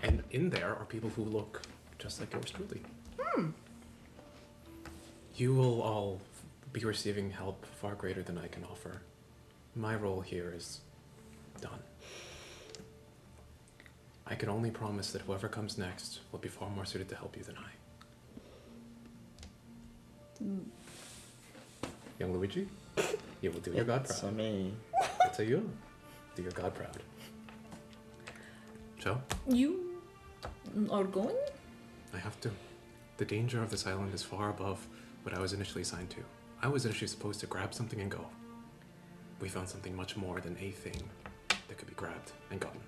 and in there are people who look just like yours truly. You will all be receiving help far greater than I can offer. My role here is done. I can only promise that whoever comes next will be far more suited to help you than I. Young Luigi, you will do your god It's proud. me. It's a you. Do your god proud. Joe, You are going? I have to. The danger of this island is far above what I was initially assigned to. I was initially supposed to grab something and go. We found something much more than a thing that could be grabbed and gotten.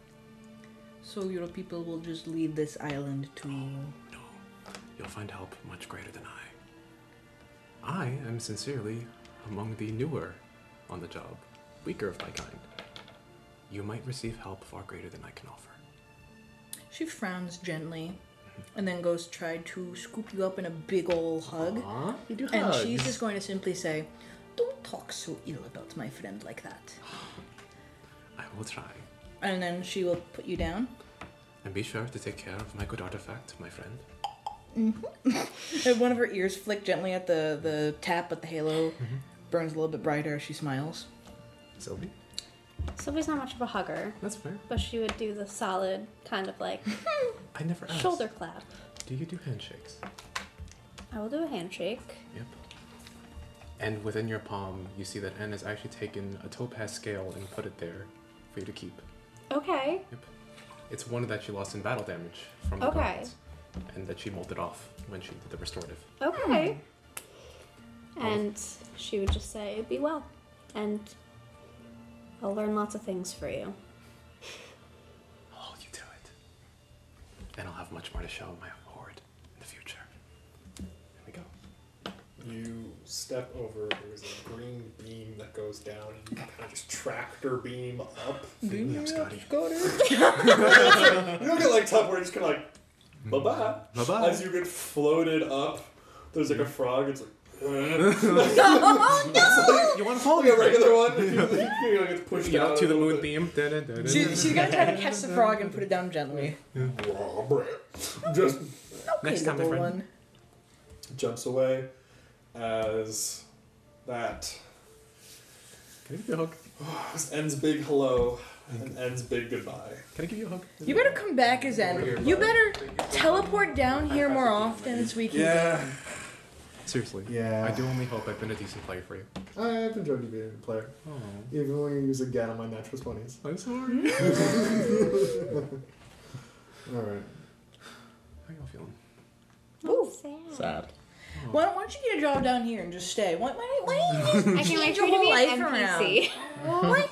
So your people will just leave this island to... No, you'll find help much greater than I. I am sincerely among the newer on the job. weaker of my kind, you might receive help far greater than I can offer. She frowns gently and then goes to try to scoop you up in a big ol' hug. Aww, you do And hugs. she's just going to simply say, "Don't talk so ill about my friend like that." I will try. And then she will put you down. And be sure to take care of my good artifact, my friend. And one of her ears flick gently at the tap, but the halo burns a little bit brighter as she smiles. Sylvie? Sylvia's not much of a hugger, That's fair. but she would do the solid kind of like I never asked. shoulder clap. Do you do handshakes? I will do a handshake. Yep. And within your palm, you see that Anne has actually taken a topaz scale and put it there for you to keep. Okay. Yep. It's one that she lost in battle damage from the Okay. gods, and that she molded off when she did the restorative. Okay. And she would just say, "Be well," and I'll learn lots of things for you. I'll hold you to it. And I'll have much more to show my horde in the future. There we go. You step over, there's a green beam that goes down, and you kind of just tractor beam up. Beam me up, Scotty. You don't get like tough where it's kind of like, bye-bye. Bye-bye. As you get floated up, there's like a frog, it's like, You want to follow like a regular one. You know, gets pushed Get out up to a the little moon bit. beam. Da-da-da-da-da. She's gonna try to catch the frog and put it down gently. Just Next time, my little friend. one. jumps away as that Can I give you a hug? this ends big hello and ends big goodbye. Can I give you a hug? You better come back as Zen. You better teleport down here more often so we can. Yeah. Seriously. Yeah. I do only hope I've been a decent player for you. I've enjoyed you being a good player. Oh. Even when you use again on my natural 20s. I'm sorry. Alright. How y'all feeling? Oh, sad. Sad. Why don't you get a job down here and just stay? Why don't you I just can't wait change for your you to whole be life an around? NPC. Why?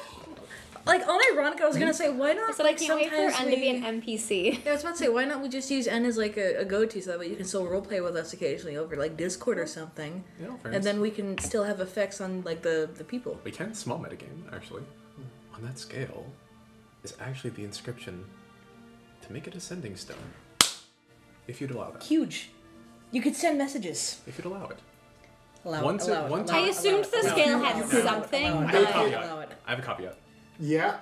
Like, unironic, I was gonna say, why not? I said I like, can't wait for sometimes N to be an NPC. Yeah, I was about to say, why not we just use N as like a go-to so that way you can still roleplay with us occasionally over like Discord or something, Yeah, and then we can still have effects on like the people. We can small metagame, actually. On that scale is actually the inscription to make it a sending stone. If you'd allow that. Huge. You could send messages. If you'd allow it. Allow Once it. Allow it- it. once allow I it, assumed allow the it, scale allow it, had allow it, something, allow it, I have a but- caveat. allow it. I have a caveat. Yeah.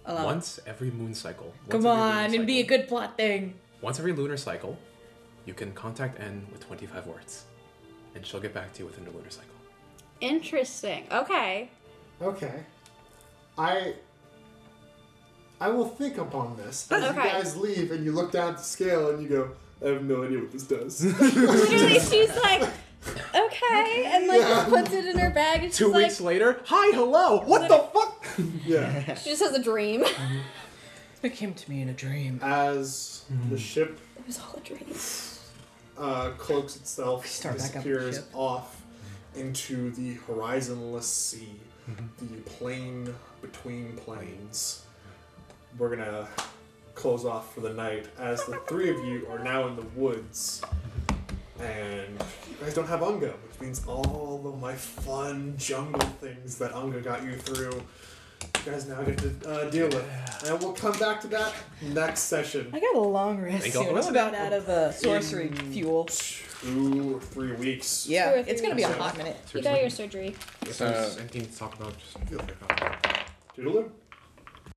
Allow it. Once every moon cycle. Come on, and be a good plot thing. Once every lunar cycle, you can contact N with 25 words. And she'll get back to you within the lunar cycle. Interesting. Okay. Okay. I will think upon this. As you Okay. guys leave and you look down at the scale and you go, I have no idea what this does. Literally, she's like, okay, and like just puts it in her bag. And she's 2 like, weeks later, hi, hello, what the fuck? Yeah. she just has a dream. It came to me in a dream. As the ship It was all a dream. cloaks itself, Start back up the disappears ship. off into the horizonless sea, the plane between planes. We're gonna close off for the night as the three of you are now in the woods, and you guys don't have Unga, which means all of my fun jungle things that Unga got you through, you guys now get to deal with. And we'll come back to that next session. I got a long rest Thank y'all soon. for I'm about out of sorcery fuel. 2 or 3 weeks. Yeah, 2 or 3 it's gonna be a weeks. hot minute. You got your surgery. If there's anything to talk about, just feel free to talk. Toodaloo.